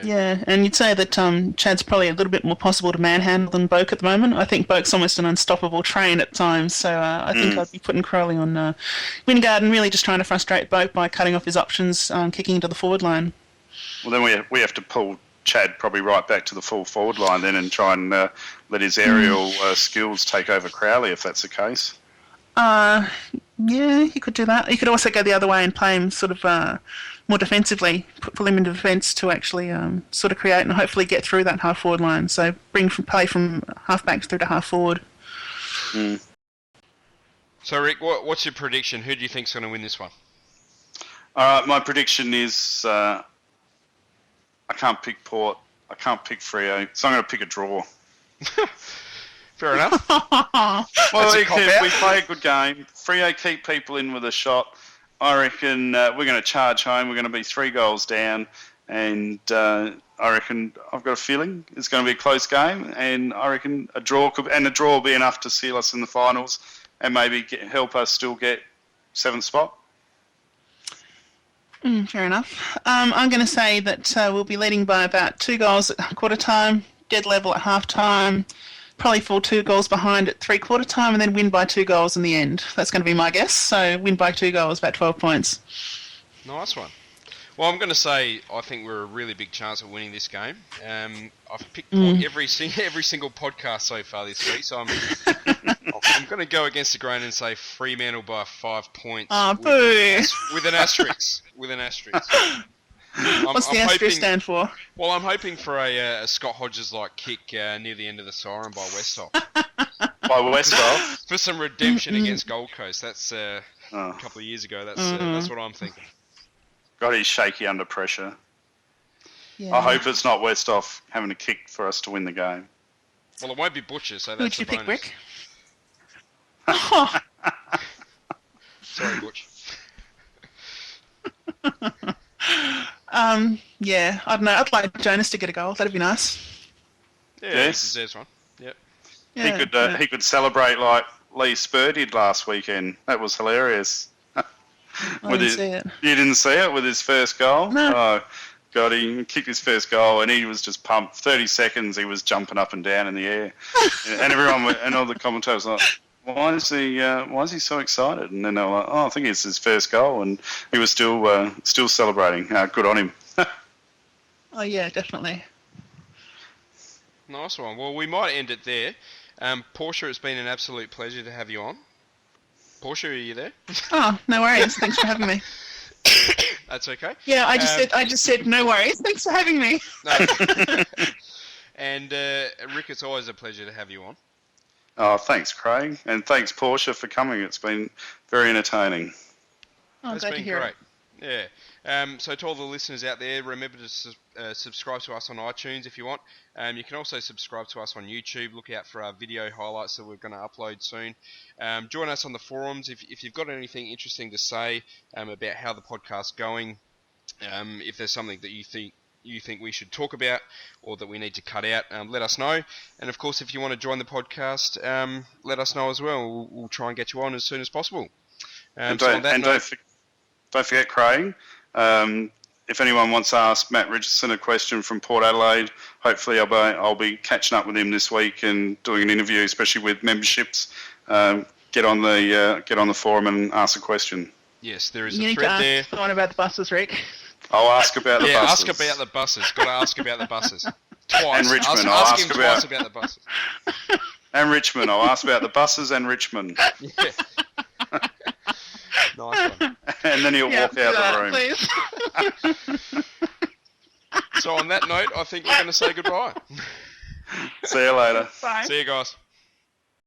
Yeah, and you'd say that Chad's probably a little bit more possible to manhandle than Boak at the moment. I think Boak's almost an unstoppable train at times, so I think I'd be putting Crowley on Wingard and really just trying to frustrate Boak by cutting off his options, kicking into the forward line. Well, then we have to pull Chad probably right back to the full forward line then and try and let his aerial skills take over Crowley if that's the case. Yeah, you could do that. You could also go the other way and play him sort of more defensively, pull him into defence to actually sort of create and hopefully get through that half forward line. So play from half back through to half forward. So Rick, what's your prediction? Who do you think's going to win this one? All right, my prediction is I can't pick Port, I can't pick Freo, so I'm going to pick a draw. Fair enough. Well, we play a good game. Freo keep people in with a shot. I reckon we're going to charge home. We're going to be 3 goals down, and I reckon I've got a feeling it's going to be a close game, and I reckon a draw will be enough to seal us in the finals, and maybe help us still get 7th spot. Fair enough. I'm going to say that we'll be leading by about 2 goals at quarter time, dead level at half time, probably fall 2 goals behind at 3/4 time, and then win by 2 goals in the end. That's going to be my guess. So win by 2 goals, about 12 points. Nice one. Well, I'm going to say I think we're a really big chance of winning this game. I've picked Port every single podcast so far this week, so I'm going to go against the grain and say Fremantle by 5 points. Oh, boo! With an asterisk. What's the asterisk stand for? Well, I'm hoping for a Scott Hodges-like kick near the end of the siren by Westhoff. By Westhoff? For some redemption against Gold Coast. That's a couple of years ago. That's what I'm thinking. God, he's shaky under pressure. Yeah. I hope it's not Westhoff having a kick for us to win the game. Well, it won't be Butcher, so Who that's would the you pick, bonus. Rick? Oh, Sorry, Butch. yeah, I don't know. I'd like Jonas to get a goal. That'd be nice. Yeah, Yes. he deserves one. Yep. Yeah, He could celebrate like Lee Spur did last weekend. That was hilarious. I didn't see it. You didn't see it with his first goal? No. Oh, God, he kicked his first goal and he was just pumped. 30 seconds he was jumping up and down in the air. And and all the commentators were like, why is he so excited? And then they were like, oh, I think it's his first goal. And he was still celebrating. Good on him. Oh yeah, definitely. Nice one. Well, we might end it there. Portia, it's been an absolute pleasure to have you on. Portia, are you there? Oh, no worries. Thanks for having me. That's okay. Yeah, I just said no worries. Thanks for having me. No. And Rick, it's always a pleasure to have you on. Oh, thanks, Craig. And thanks, Portia, for coming. It's been very entertaining. Oh, That's glad to been hear great. it. Yeah. So to all the listeners out there, remember to subscribe to us on iTunes if you want. You can also subscribe to us on YouTube. Look out for our video highlights that we're going to upload soon. Join us on the forums if you've got anything interesting to say about how the podcast's going. If there's something that you think we should talk about or that we need to cut out, let us know. And of course, if you want to join the podcast, let us know as well. We'll try and get you on as soon as possible. Don't forget, Craig, if anyone wants to ask Matt Richardson a question from Port Adelaide, hopefully I'll be catching up with him this week and doing an interview, especially with memberships. Get on the forum and ask a question. Yes, there is You a need to thread there. ask the one about the buses, Rick. I'll ask about the buses. Ask about the buses. Got to ask about the buses. Twice. And Richmond, Ask I'll him ask twice about the buses. And Richmond. I'll ask about the buses and Richmond. Yeah. Nice one. And then he'll walk out of the room. Please. So on that note, I think we're going to say goodbye. See you later. Bye. See you guys.